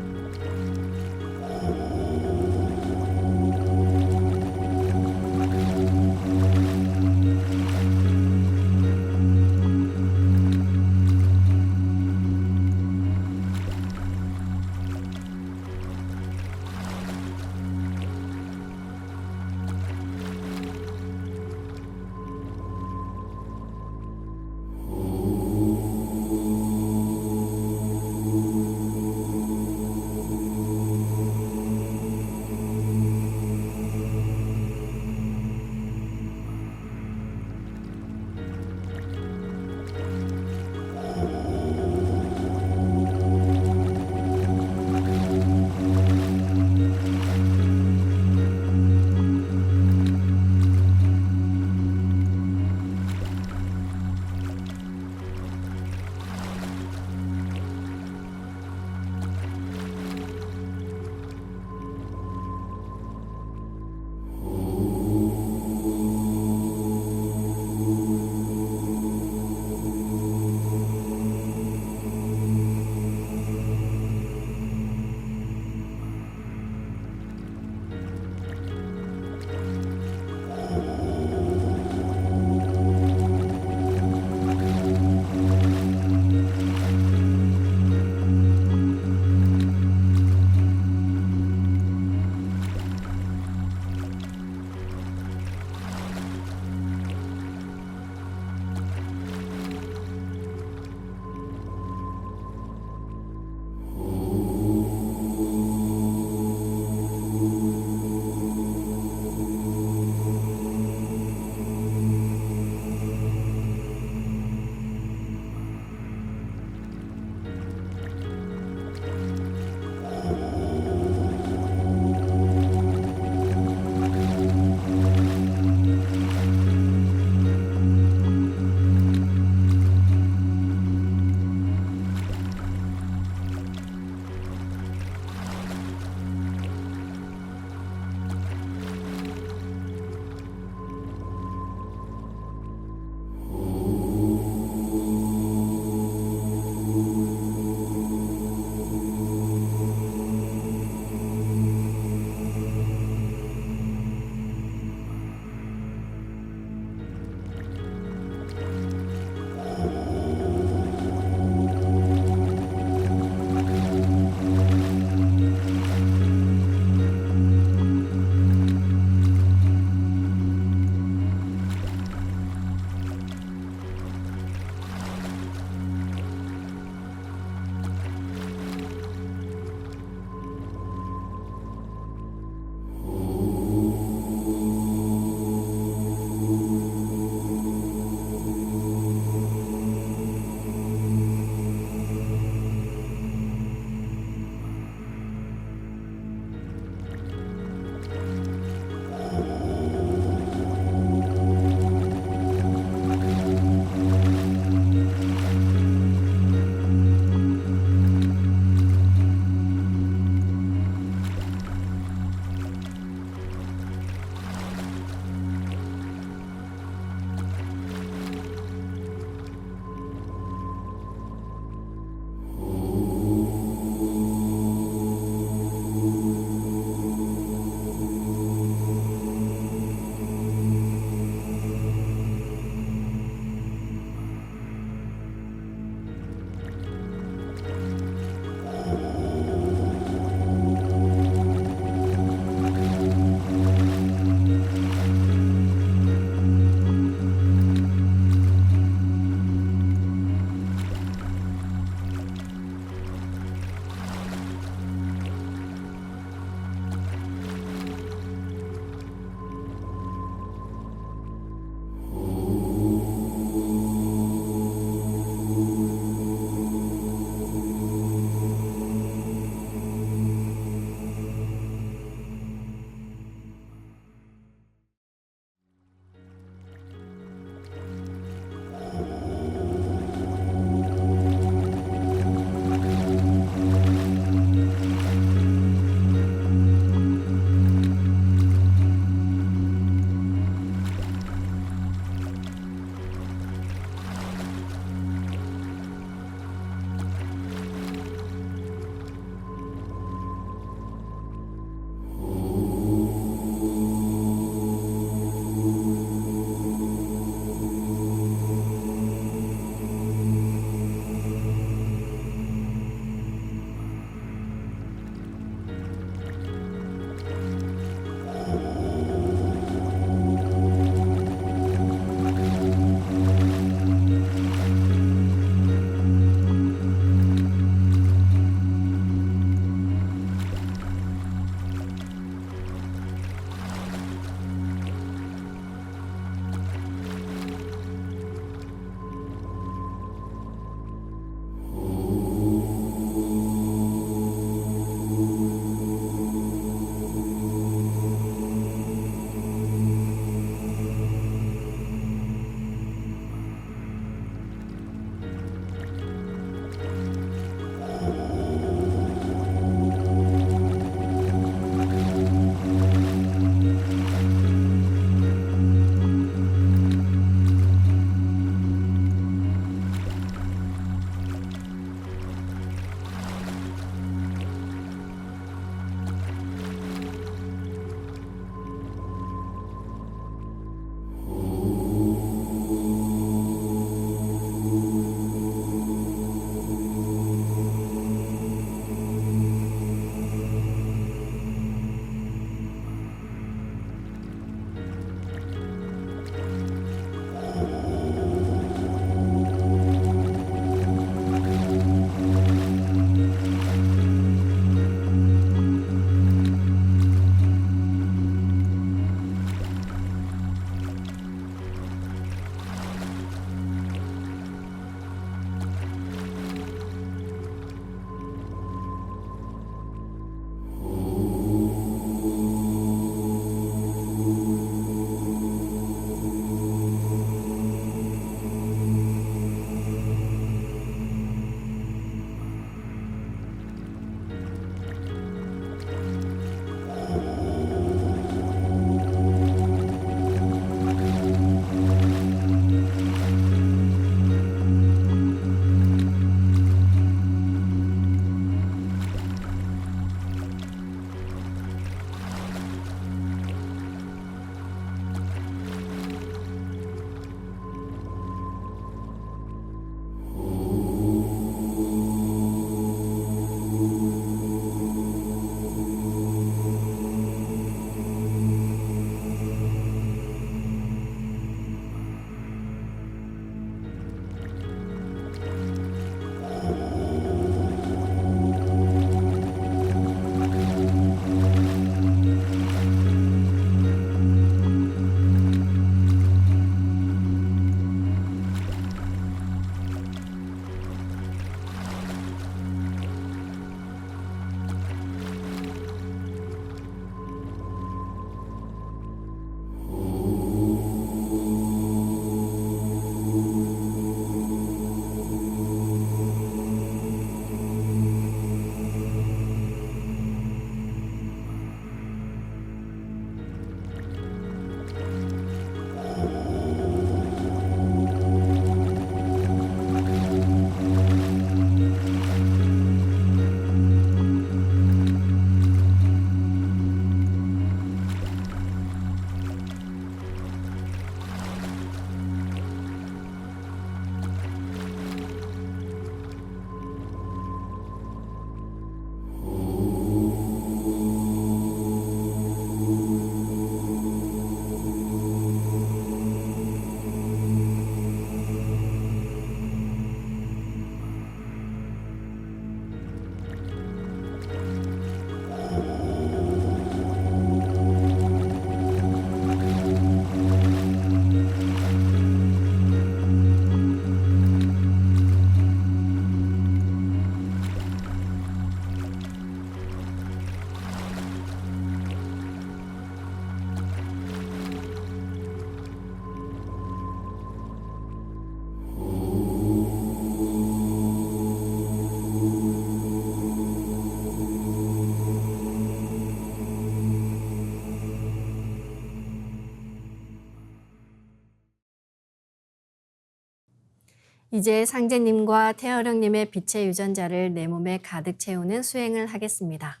이제 상제님과 태어령님의 빛의 유전자를 내 몸에 가득 채우는 수행을 하겠습니다.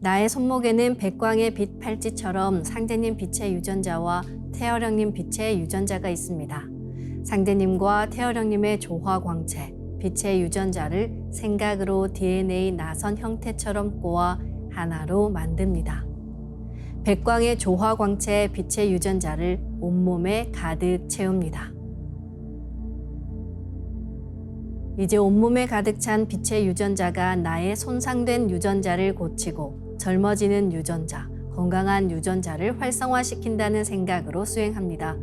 나의 손목에는 백광의 빛 팔찌처럼 상제님 빛의 유전자와 태어령님 빛의 유전자가 있습니다. 상제님과 태어령님의 조화광채, 빛의 유전자를 생각으로 DNA 나선 형태처럼 꼬아 하나로 만듭니다. 백광의 조화광채 빛의 유전자를 온몸에 가득 채웁니다. 이제 온몸에 가득 찬 빛의 유전자가 나의 손상된 유전자를 고치고 젊어지는 유전자, 건강한 유전자를 활성화시킨다는 생각으로 수행합니다.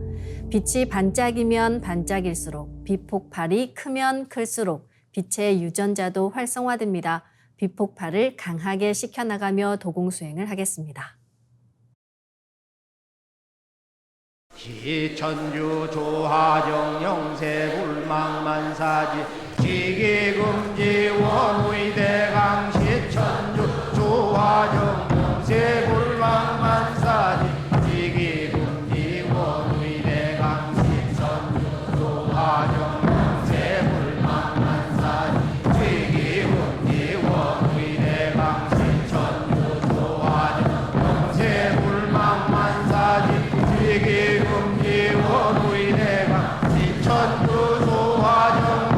빛이 반짝이면 반짝일수록, 빛 폭발이 크면 클수록 빛의 유전자도 활성화됩니다. 빛 폭발을 강하게 시켜나가며 도공수행을 하겠습니다. 기천주 조하정 영세불망만사지 지기금지 원의대강 시천주 조하정 영세불망만사지 지기금지 원의대강 시천주 조하정 영세불망만사지 지기금지 원의대강 시천주 조하정 영세불망만사지 지기금지 원의대강 시천주 조하정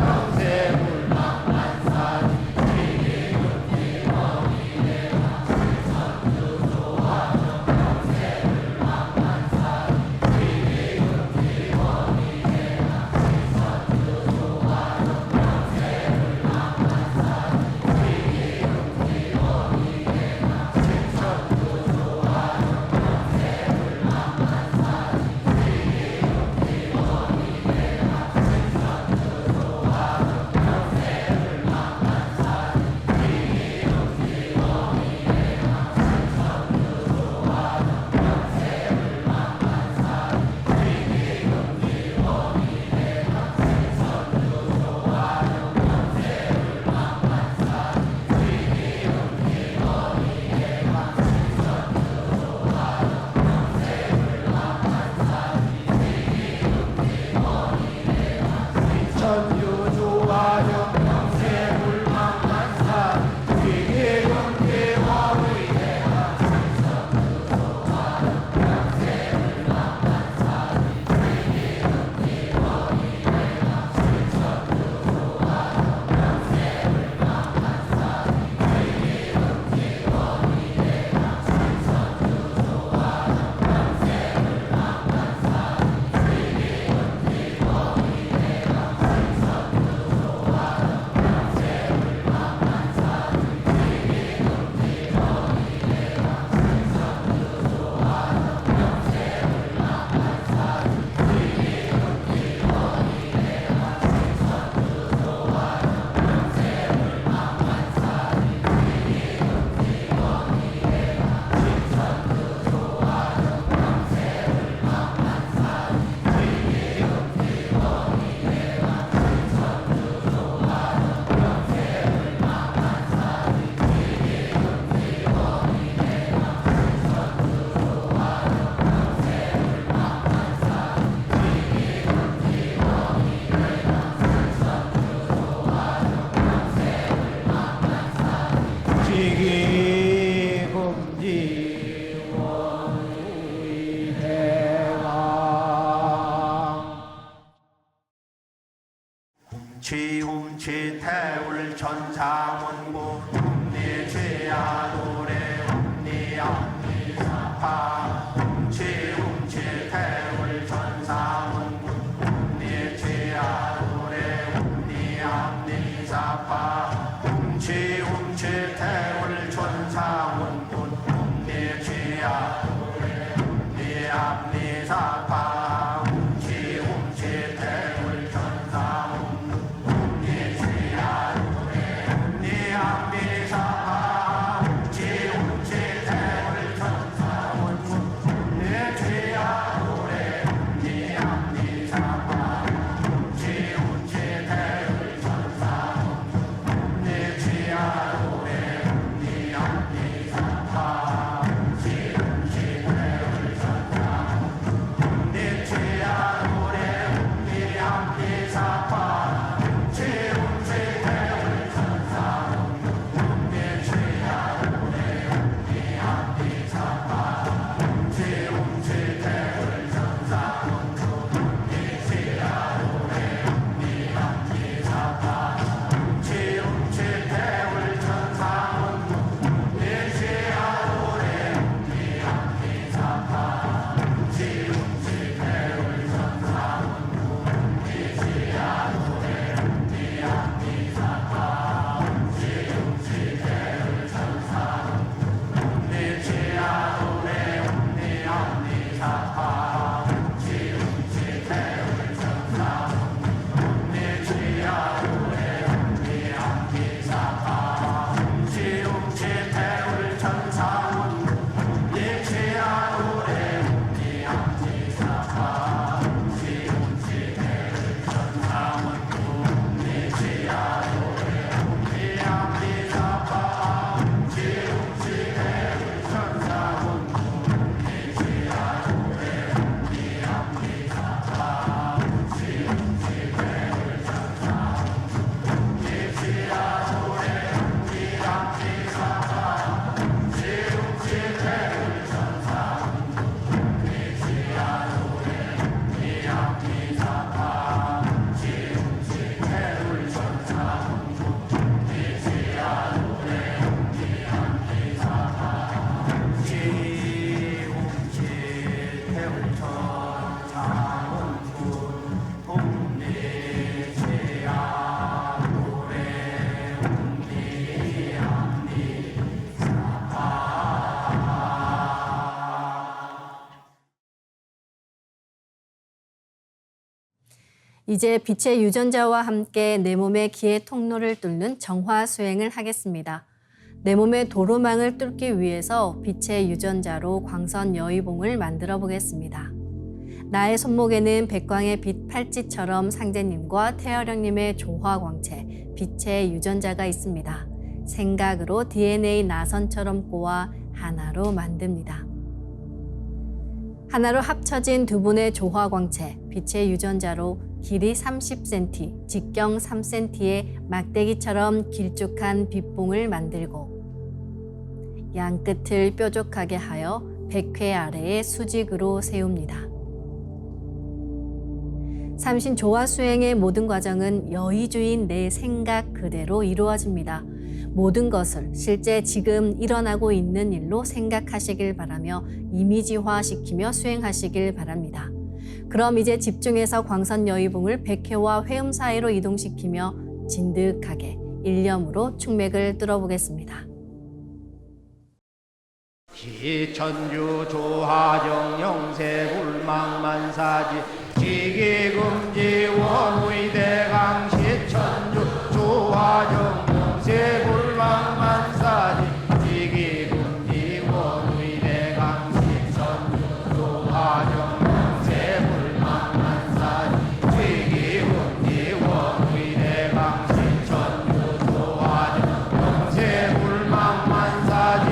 영세불망만사지 지기금지 원의대강 시천주 조하정 영세불망만사지 지기금지 원의대강 시천주 조하정 영세불망만사지 지기금지 원의대강 시천주 조하정 천주 조하정 영세불망만사지 지기금지 원의대강 지기금지 원의대강 훔치 태울 천상원고 훔니 죄야 노래 훔니 앞니 사파 훔치 태울 천상원고 훔니 죄야 노래 훔니 앞니 사파 훔치 태울 천상원고 훔니 죄야 노래 훔니 앞니 사파 훔치 태울 천상원고 훔니 죄야 노래 훔니 앞니 사파 훔치 태울 천상원고 훔니 죄야 노래 훔니 앞니 사파 훔치 태울 천상원고 훔니 죄야 노래 이제 빛의 유전자와 함께 내 몸의 기의 통로를 뚫는 정화 수행을 하겠습니다. 내 몸의 도로망을 뚫기 위해서 빛의 유전자로 광선 여의봉을 만들어 보겠습니다. 나의 손목에는 백광의 빛 팔찌처럼 상제님과 태어령님의 조화광채, 빛의 유전자가 있습니다. 생각으로 DNA 나선처럼 꼬아 하나로 만듭니다. 하나로 합쳐진 두 분의 조화광채, 빛의 유전자로 길이 30cm, 직경 3cm의 막대기처럼 길쭉한 빛봉을 만들고 양끝을 뾰족하게 하여 백회 아래에 수직으로 세웁니다. 삼신 조화 수행의 모든 과정은 여의주인 내 생각 그대로 이루어집니다. 모든 것을 실제 지금 일어나고 있는 일로 생각하시길 바라며 이미지화시키며 수행하시길 바랍니다. 그럼 이제 집중해서 광선 여의봉을 백회와 회음 사이로 이동시키며 진득하게 일념으로 충맥을 뚫어보겠습니다. 기천주 조하정 영세불망만사지 지기금지 원의대강 시천주 조하정 영세불망만사지 지기금지 원의대강 시천주 조하정 영세불망만사지 지기금지 원의대강 시천주 조하정 영세불망만사지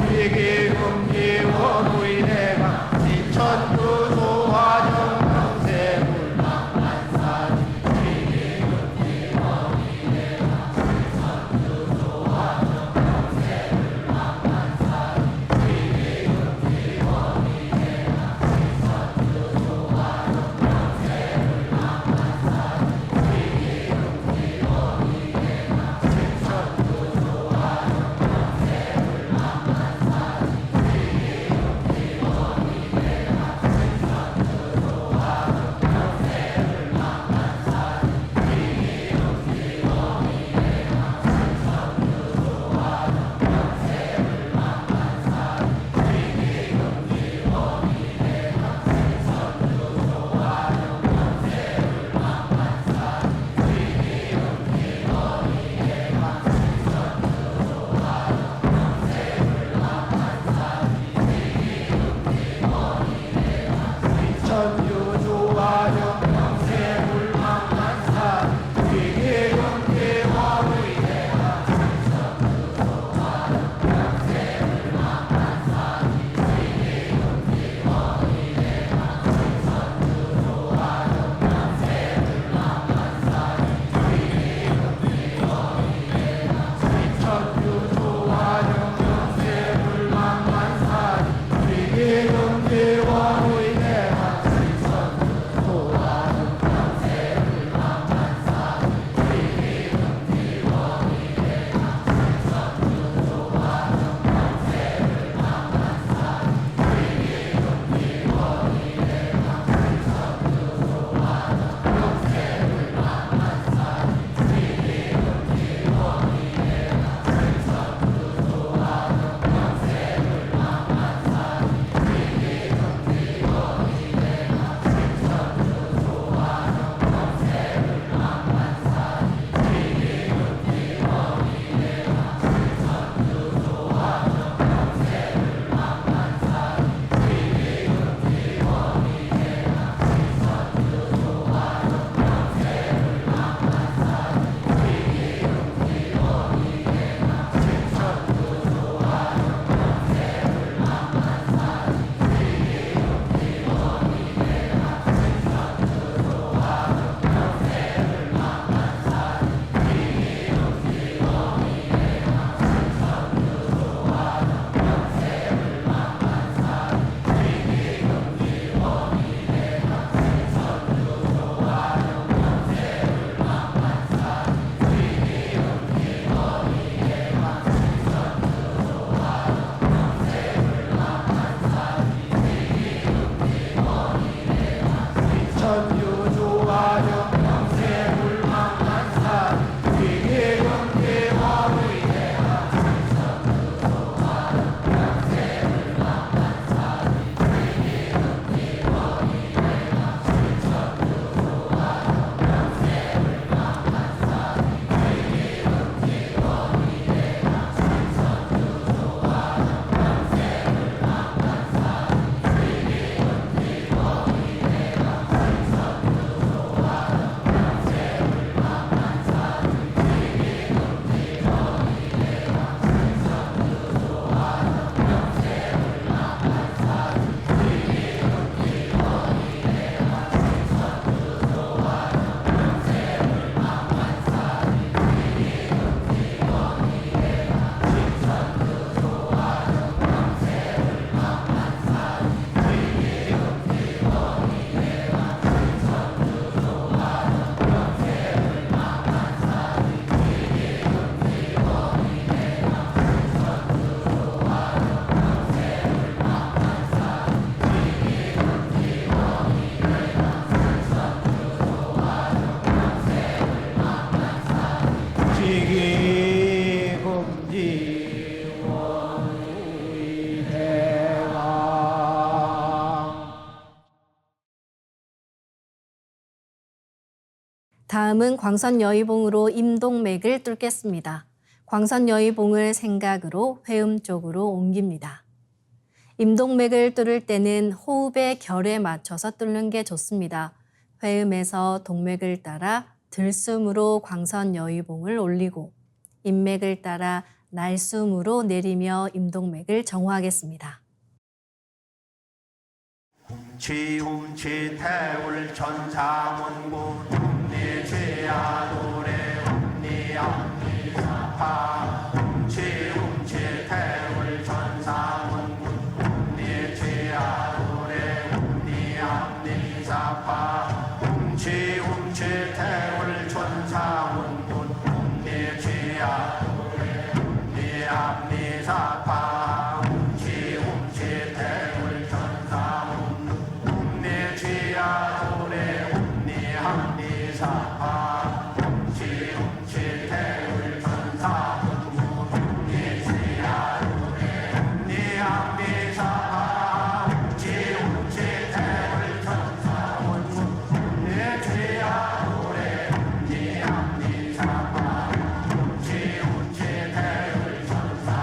지기금지 원의대강 시천주 조하정 영세불망만사지 지기금지 원의대강 시천주 조하정 다음은 광선 여의봉으로 임동맥을 뚫겠습니다. 광선 여의봉을 생각으로 회음 쪽으로 옮깁니다. 임동맥을 뚫을 때는 호흡의 결에 맞춰서 뚫는 게 좋습니다. 회음에서 동맥을 따라 들숨으로 광선 여의봉을 올리고 인맥을 따라 날숨으로 내리며 임동맥을 정화하겠습니다. 훔치 태울 천사문구 훔니 죄야 노래 훔니 암니 사파 훔치 태울 천사문구 훔니 죄야 노래 훔니 암니 사파 훔치 태울 천사문구 훔니 죄야 노래 훔니 암니 사파 훔치 태울 천사문구 내 죄야 노래 훔니 함니 사파 훔치 태울 천사 내 죄야 노래 훔니 함니 사파 훔치 태울 천사 내 죄야 노래 훔니 함니 사파 훔치 태울 천사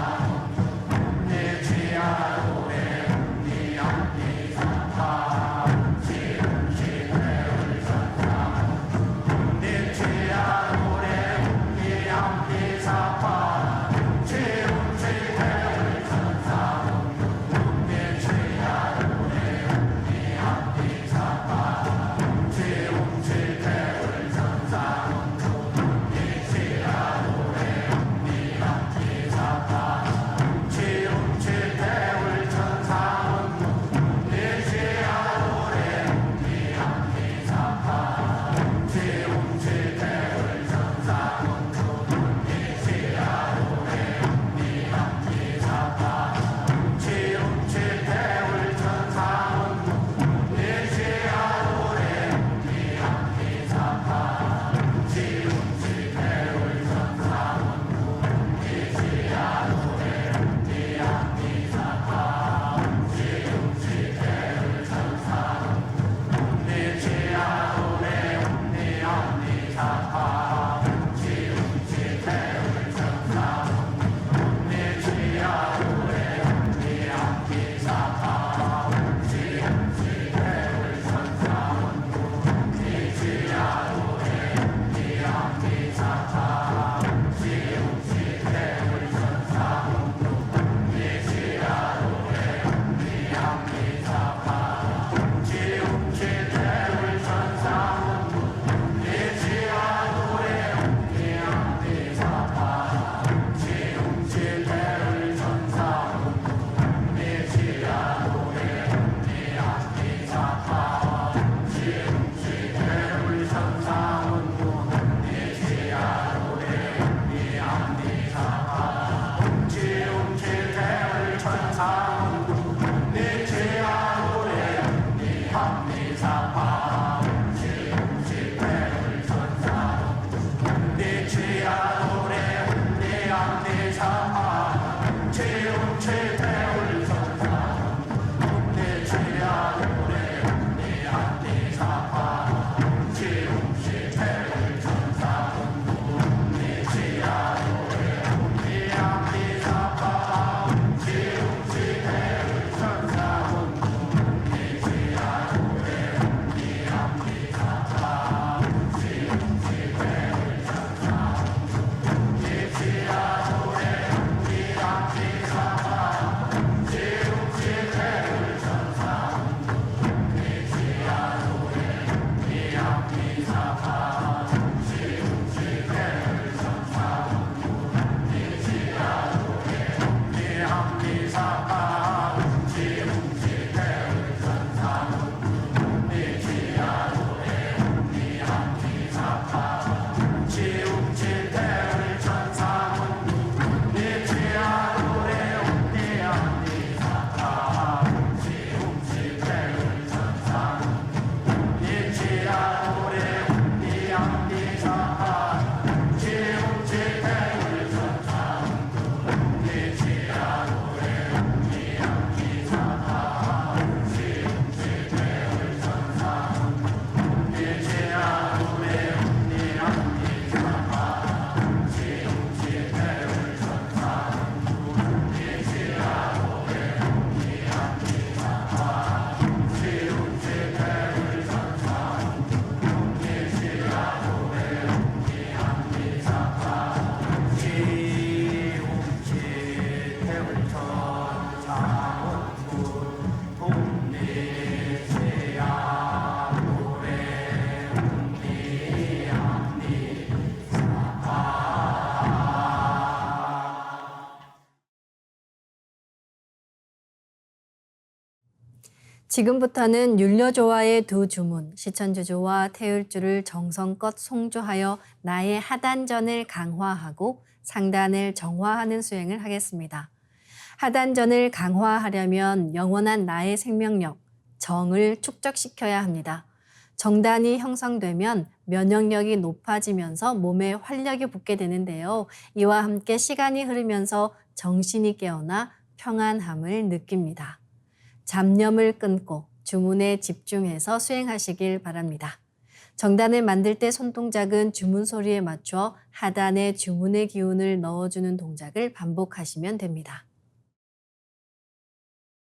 지금부터는 율려조와의 두 주문, 시천주조와 태율주를 정성껏 송조하여 나의 하단전을 강화하고 상단을 정화하는 수행을 하겠습니다. 하단전을 강화하려면 영원한 나의 생명력, 정을 축적시켜야 합니다. 정단이 형성되면 면역력이 높아지면서 몸에 활력이 붙게 되는데요. 이와 함께 시간이 흐르면서 정신이 깨어나 평안함을 느낍니다. 잡념을 끊고 주문에 집중해서 수행하시길 바랍니다. 정단을 만들 때 손동작은 주문 소리에 맞춰 하단에 주문의 기운을 넣어주는 동작을 반복하시면 됩니다.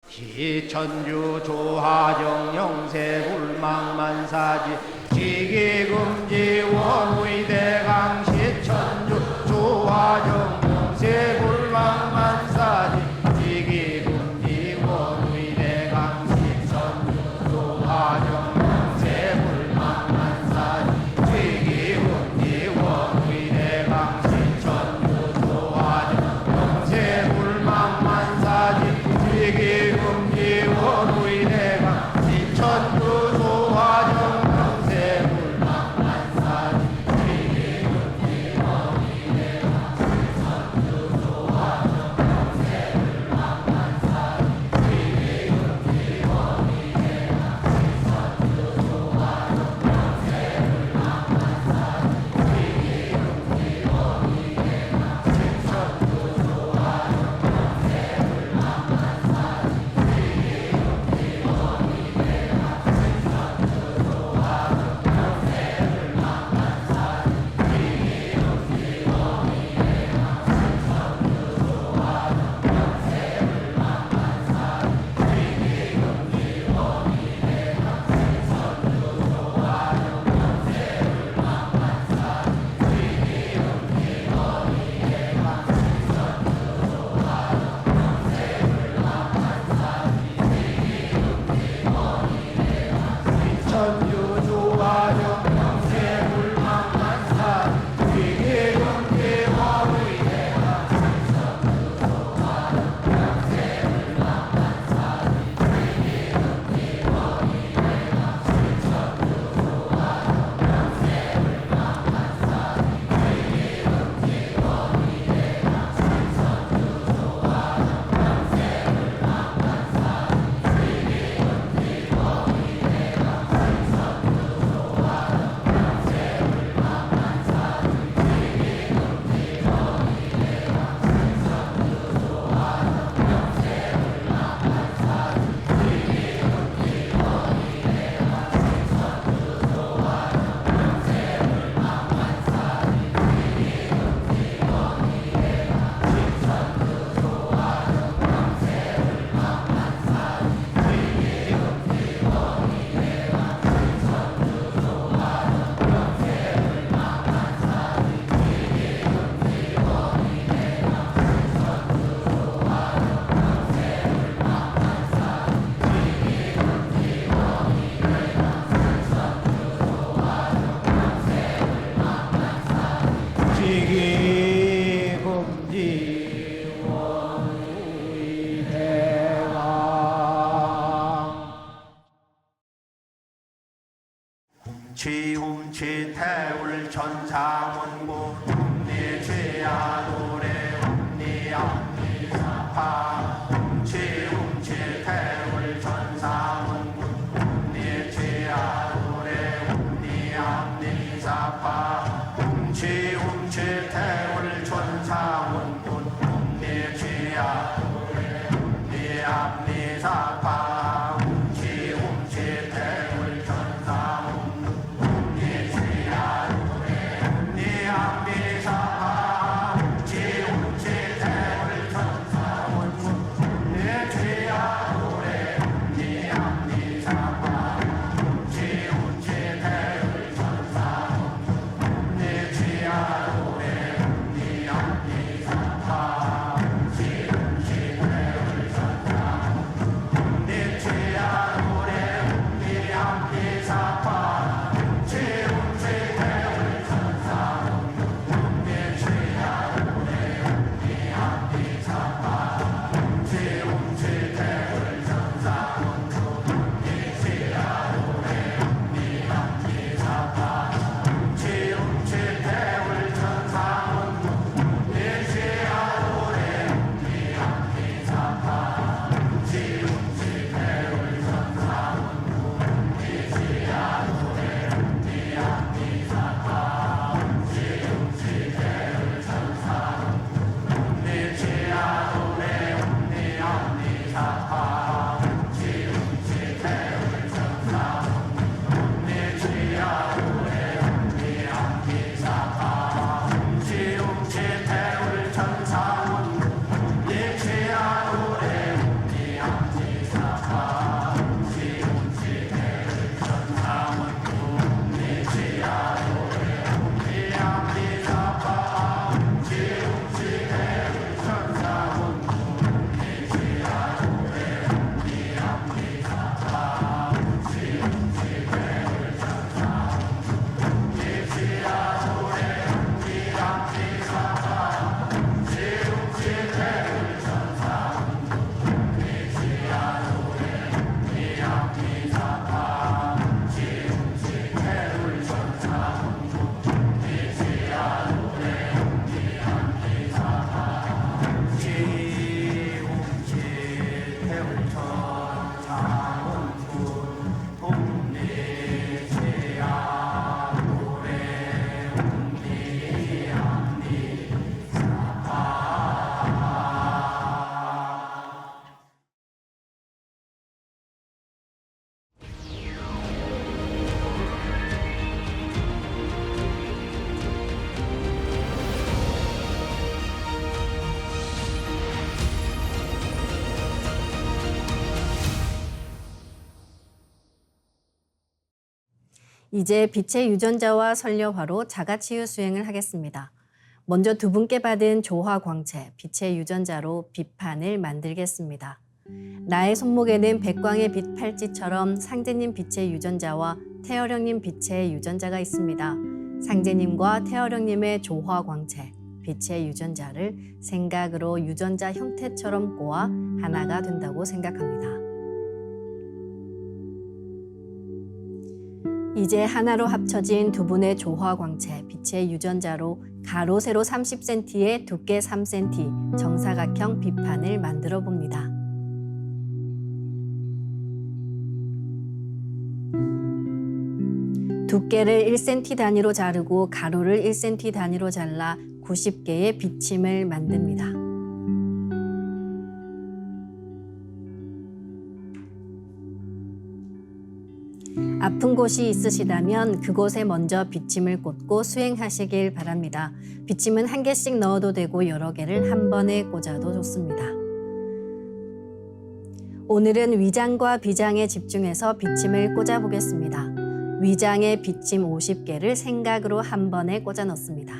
시천주 조하정 영세 불망만사지 지기금지 원의대강 시천주 조하정 영세 불망만사지 지기금지 원의대강 시천주 조하정 영세 불망만사지 지기금지 원의대강 시천주 조하정 영세 불망만사지 지기금지 원의대강 시천주 조하정 영세 불망만사지 지기금지 원의대강 시천주 조하정 영세 불망만사지 지기금지 원의대강 시천주 조하정 영세 불망만사지 지기금지 원의대강 시천주 조하정 영세 불망만사지 천주 조하정 영세 불망만사지 지기금지 원의대강 시천주 조하정 영세 불망만사지 지기금지 원의대강 시천주 조하정 영세 불망만사지 지기금지 원의대강 시천주 조하정 영세 불망만사지 지기금지 원의대강 지기금지 원의대강 훔치 태울 천상원고 훔니 죄야 노래 훔니 앞니 사파 훔치 태울 천상원고 훔니 죄야 노래 훔니 앞니 사파 훔치 태울 천상원고 훔니 죄야 노래 훔니 앞니 사파 훔치 태울 천상원고 훔니 죄야 노래 훔니 앞니 사파 훔치 태울 천상원고 훔니 죄야 노래 훔니 앞니 사파 훔치 태울 천상원고 훔니 죄야 노래 훔니 앞니 사파 훔치 태울 천상원고 이제 빛의 유전자와 설려화로 자가치유 수행을 하겠습니다. 먼저 두 분께 받은 조화 광채, 빛의 유전자로 빛판을 만들겠습니다. 나의 손목에는 백광의 빛 팔찌처럼 상제님 빛의 유전자와 태어령님 빛의 유전자가 있습니다. 상제님과 태어령님의 조화 광채, 빛의 유전자를 생각으로 유전자 형태처럼 꼬아 하나가 된다고 생각합니다. 이제 하나로 합쳐진 두 분의 조화 광채, 빛의 유전자로 가로 세로 30cm에 두께 3cm 정사각형 빛판을 만들어 봅니다. 두께를 1cm 단위로 자르고 가로를 1cm 단위로 잘라 90개의 비침을 만듭니다. 아픈 곳이 있으시다면 그곳에 먼저 비침을 꽂고 수행하시길 바랍니다. 비침은 한 개씩 넣어도 되고 여러 개를 한 번에 꽂아도 좋습니다. 오늘은 위장과 비장에 집중해서 비침을 꽂아 보겠습니다. 위장에 비침 50개를 생각으로 한 번에 꽂아 넣습니다.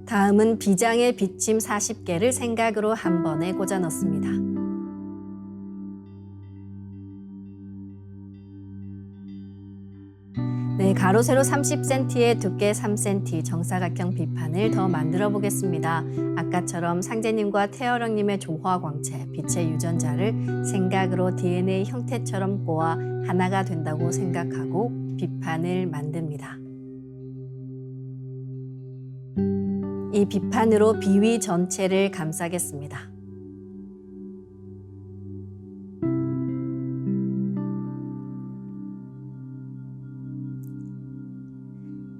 다음은 비장에 비침 40개를 생각으로 한 번에 꽂아 넣습니다. 네, 가로 세로 30cm에 두께 3cm 정사각형 빛판을 더 만들어 보겠습니다. 아까처럼 상제님과 태어령님의 조화 광채, 빛의 유전자를 생각으로 DNA 형태처럼 꼬아 하나가 된다고 생각하고 빛판을 만듭니다. 이 빛판으로 비위 전체를 감싸겠습니다.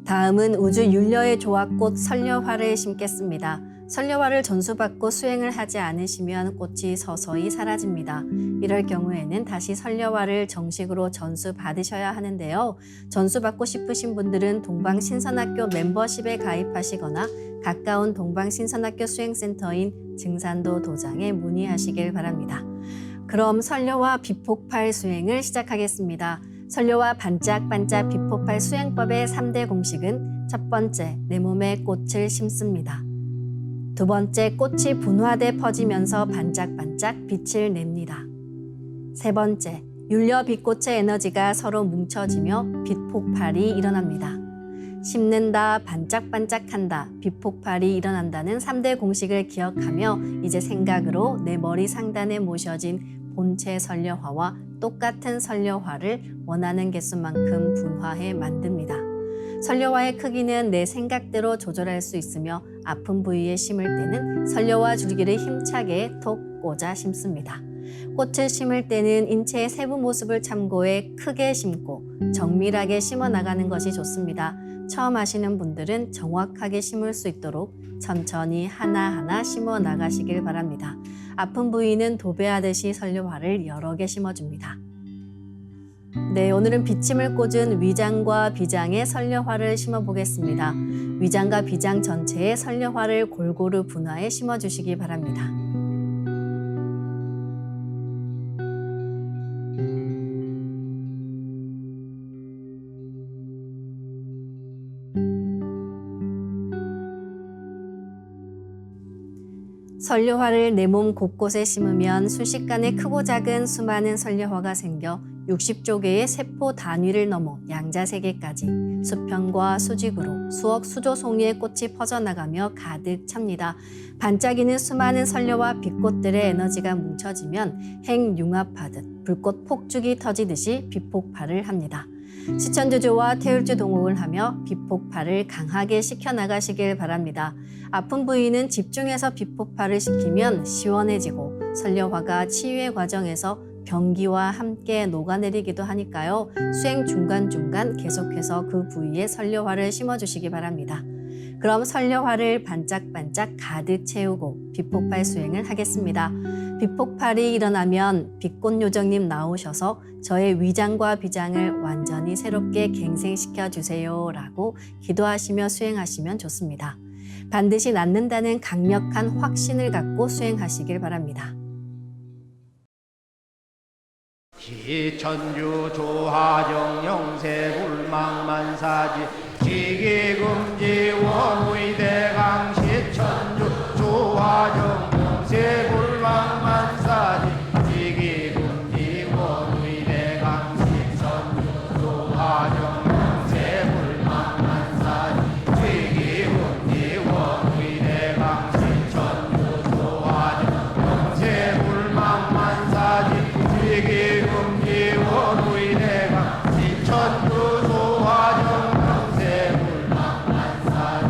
다음은 우주 율려의 조화꽃 설려화를 심겠습니다. 설려화를 전수받고 수행을 하지 않으시면 꽃이 서서히 사라집니다. 이럴 경우에는 다시 설려화를 정식으로 전수받으셔야 하는데요. 전수받고 싶으신 분들은 동방신선학교 멤버십에 가입하시거나 가까운 동방신선학교 수행센터인 증산도 도장에 문의하시길 바랍니다. 그럼 설려화 비폭발 수행을 시작하겠습니다. 설려화 반짝반짝 비폭발 수행법의 3대 공식은 첫 번째, 내 몸에 꽃을 심습니다. 두 번째, 꽃이 분화돼 퍼지면서 반짝반짝 빛을 냅니다. 세 번째, 율려 빛꽃의 에너지가 서로 뭉쳐지며 빛폭발이 일어납니다. 심는다, 반짝반짝한다, 빛폭발이 일어난다는 3대 공식을 기억하며 이제 생각으로 내 머리 상단에 모셔진 본체 설려화와 똑같은 설려화를 원하는 개수만큼 분화해 만듭니다. 설려화의 크기는 내 생각대로 조절할 수 있으며 아픈 부위에 심을 때는 설려화 줄기를 힘차게 톡 꽂아 심습니다. 꽃을 심을 때는 인체의 세부 모습을 참고해 크게 심고 정밀하게 심어 나가는 것이 좋습니다. 처음 하시는 분들은 정확하게 심을 수 있도록 천천히 하나하나 심어 나가시길 바랍니다. 아픈 부위는 도배하듯이 설려화를 여러 개 심어줍니다. 네, 오늘은 비침을 꽂은 위장과 비장에 설려화를 심어 보겠습니다. 위장과 비장 전체에 설려화를 골고루 분화해 심어주시기 바랍니다. 설려화를 내 몸 곳곳에 심으면 순식간에 크고 작은 수많은 설려화가 생겨 60조 개의 세포 단위를 넘어 양자세계까지 수평과 수직으로 수억 수조 송이의 꽃이 퍼져나가며 가득 찹니다. 반짝이는 수많은 설려화 빛꽃들의 에너지가 뭉쳐지면 핵융합하듯 불꽃 폭죽이 터지듯이 빛폭발을 합니다. 시천주조와 태울주 동옥을 하며 빛폭발을 강하게 시켜나가시길 바랍니다. 아픈 부위는 집중해서 빛폭발을 시키면 시원해지고 설려화가 치유의 과정에서 병기와 함께 녹아내리기도 하니까요. 수행 중간중간 계속해서 그 부위에 설려화를 심어주시기 바랍니다. 그럼 설려화를 반짝반짝 가득 채우고 빛폭발 수행을 하겠습니다. 빛폭발이 일어나면 빛꽃요정님 나오셔서 저의 위장과 비장을 완전히 새롭게 갱생시켜 주세요 라고 기도하시며 수행하시면 좋습니다. 반드시 낫는다는 강력한 확신을 갖고 수행하시길 바랍니다. 시천주 조화정 영세불망만사지 지기금지 원의대강 시천주 조화정 영세불망만사지 지기금지 원의대강 시천주 조화정 영세불망만사지 지기금지 원의대강 시천주 조화정 영세불망만사지 지기금지 원의대강 시천주 조화정 영세불망만사지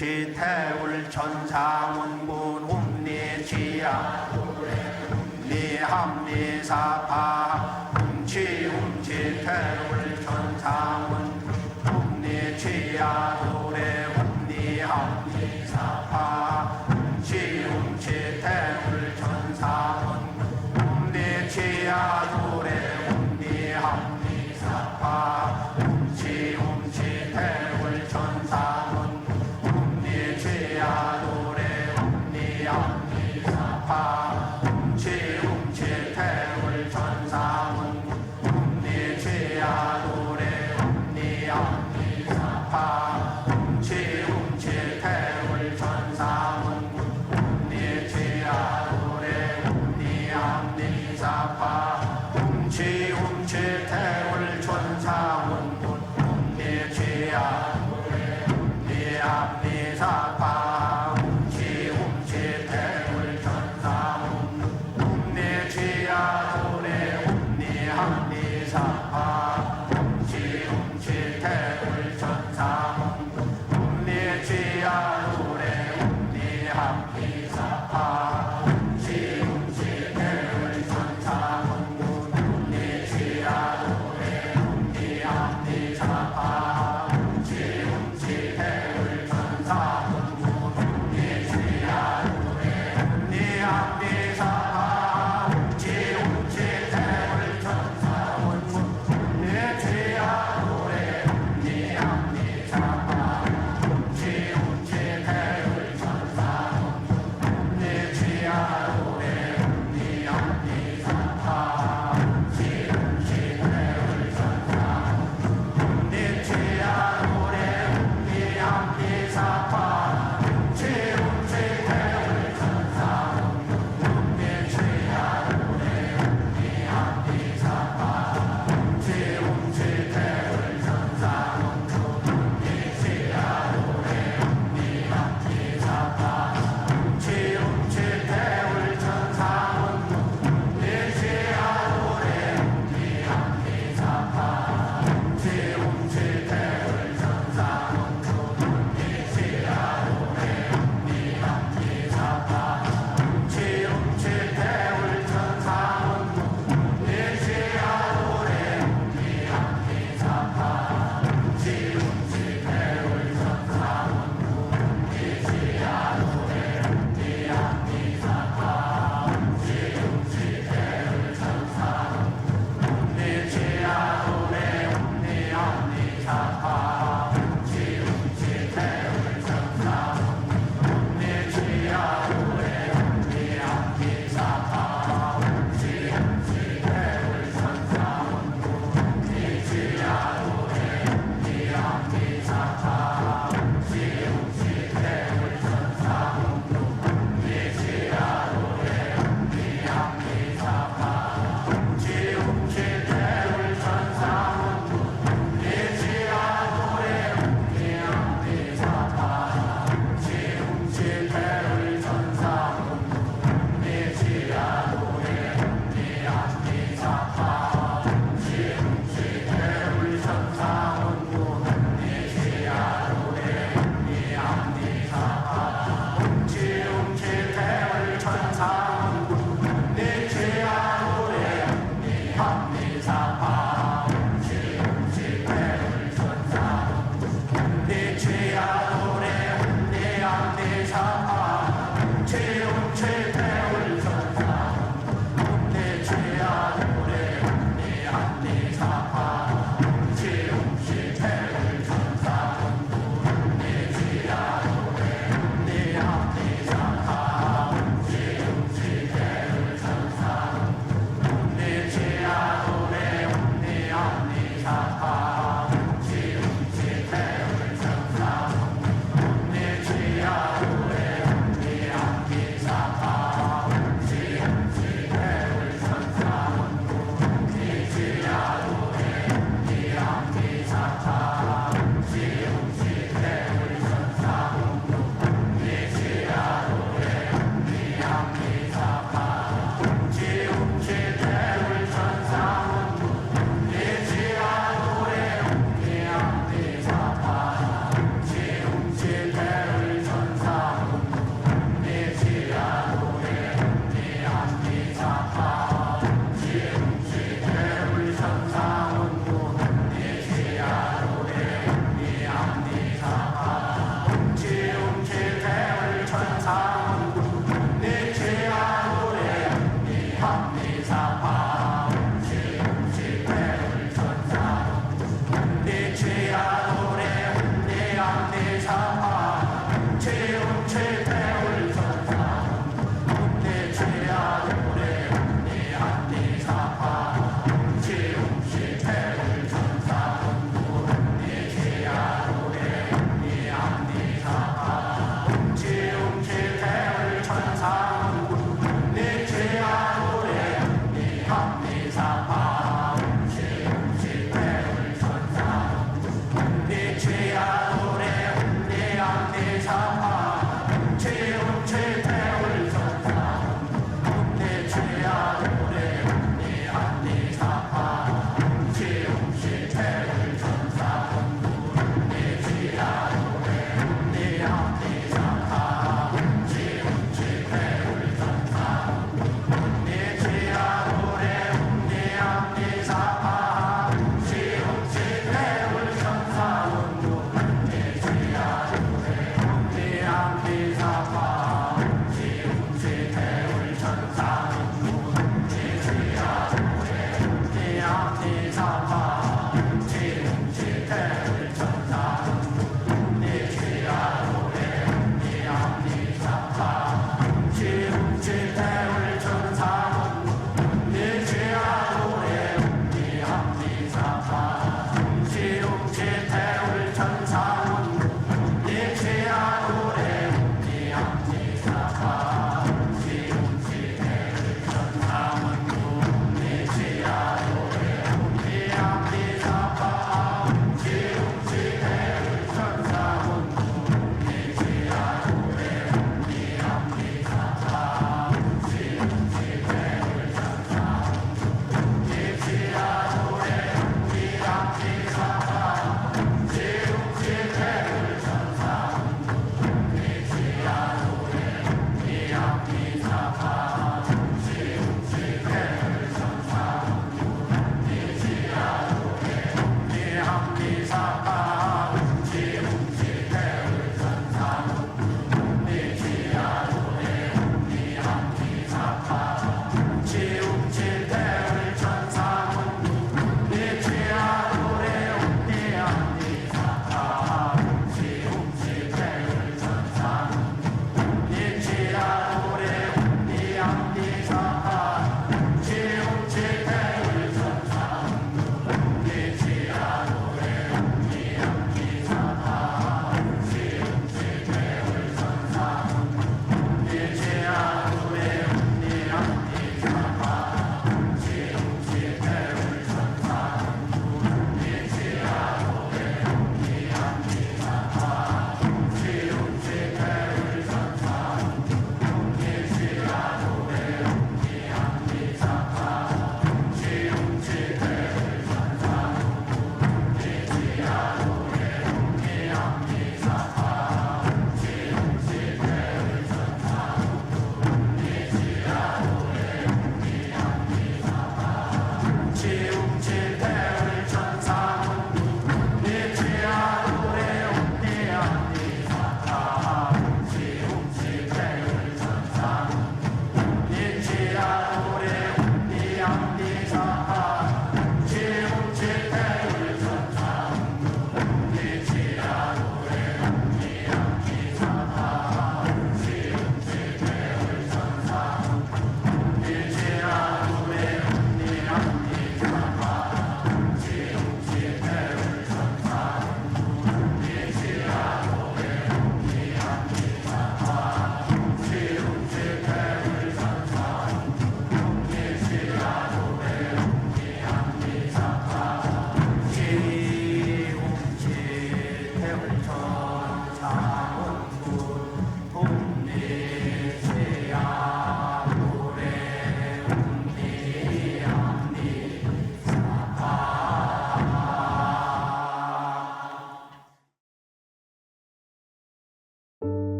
웅치 태울 천사문군 웅리지야 웅리합리사파 웅치 태울 천사문 웅리지야 도래 웅리합리사파 웅치 태울 천사문 웅리지야 도래 웅리합리사파 웅치 태울 천사문 웅리지야 도래 웅리합리사파 웅치 태울 천사문 웅리지야 도래 웅리합리사파 웅치 태울 천사문 웅리지야 도래 웅리합리사파 웅치 태울 천사문 웅리지야 합리사파 웅치 태울 천사문 웅리지야 도래 웅리합리사파 웅치 태울 천사문 웅리지야 도래 웅리합리사파 웅치 태울 천사문 웅리지야 도래 웅리합리사파 웅치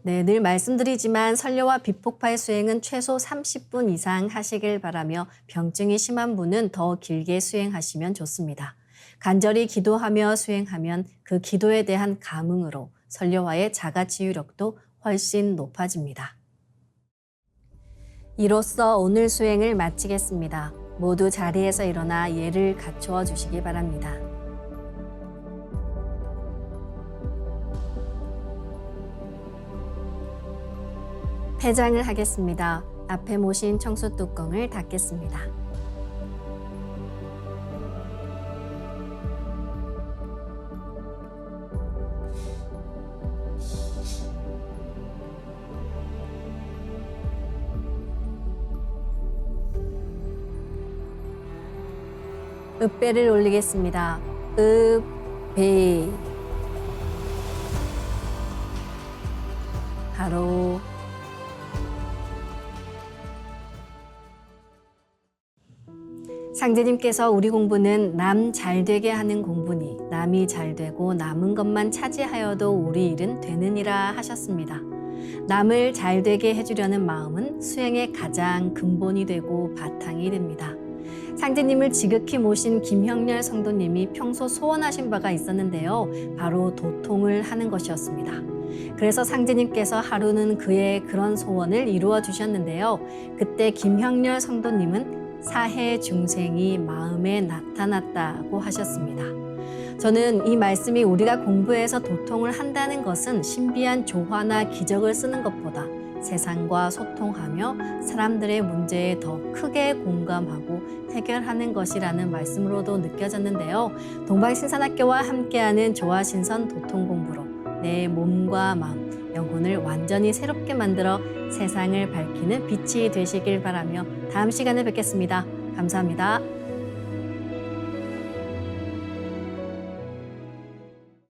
네, 늘 말씀드리지만 설교와 비폭파의 수행은 최소 30분 이상 하시길 바라며 병증이 심한 분은 더 길게 수행하시면 좋습니다. 간절히 기도하며 수행하면 그 기도에 대한 감흥으로 설교와의 자가치유력도 훨씬 높아집니다. 이로써 오늘 수행을 마치겠습니다. 모두 자리에서 일어나 예를 갖추어 주시기 바랍니다. 폐장을 하겠습니다. 앞에 모신 청수 뚜껑을 닫겠습니다. 읍배를 올리겠습니다. 읍배 바로 상제님께서 우리 공부는 남 잘되게 하는 공부니 남이 잘되고 남은 것만 차지하여도 우리 일은 되느니라 하셨습니다. 남을 잘되게 해주려는 마음은 수행의 가장 근본이 되고 바탕이 됩니다. 상제님을 지극히 모신 김형렬 성도님이 평소 소원하신 바가 있었는데요. 바로 도통을 하는 것이었습니다. 그래서 상제님께서 하루는 그의 그런 소원을 이루어 주셨는데요. 그때 김형렬 성도님은 사해 중생이 마음에 나타났다고 하셨습니다. 저는 이 말씀이 우리가 공부해서 도통을 한다는 것은 신비한 조화나 기적을 쓰는 것보다 세상과 소통하며 사람들의 문제에 더 크게 공감하고 해결하는 것이라는 말씀으로도 느껴졌는데요. 동방신선학교와 함께하는 조화신선 도통 공부로 내 몸과 마음, 영혼을 완전히 새롭게 만들어 세상을 밝히는 빛이 되시길 바라며 다음 시간에 뵙겠습니다. 감사합니다.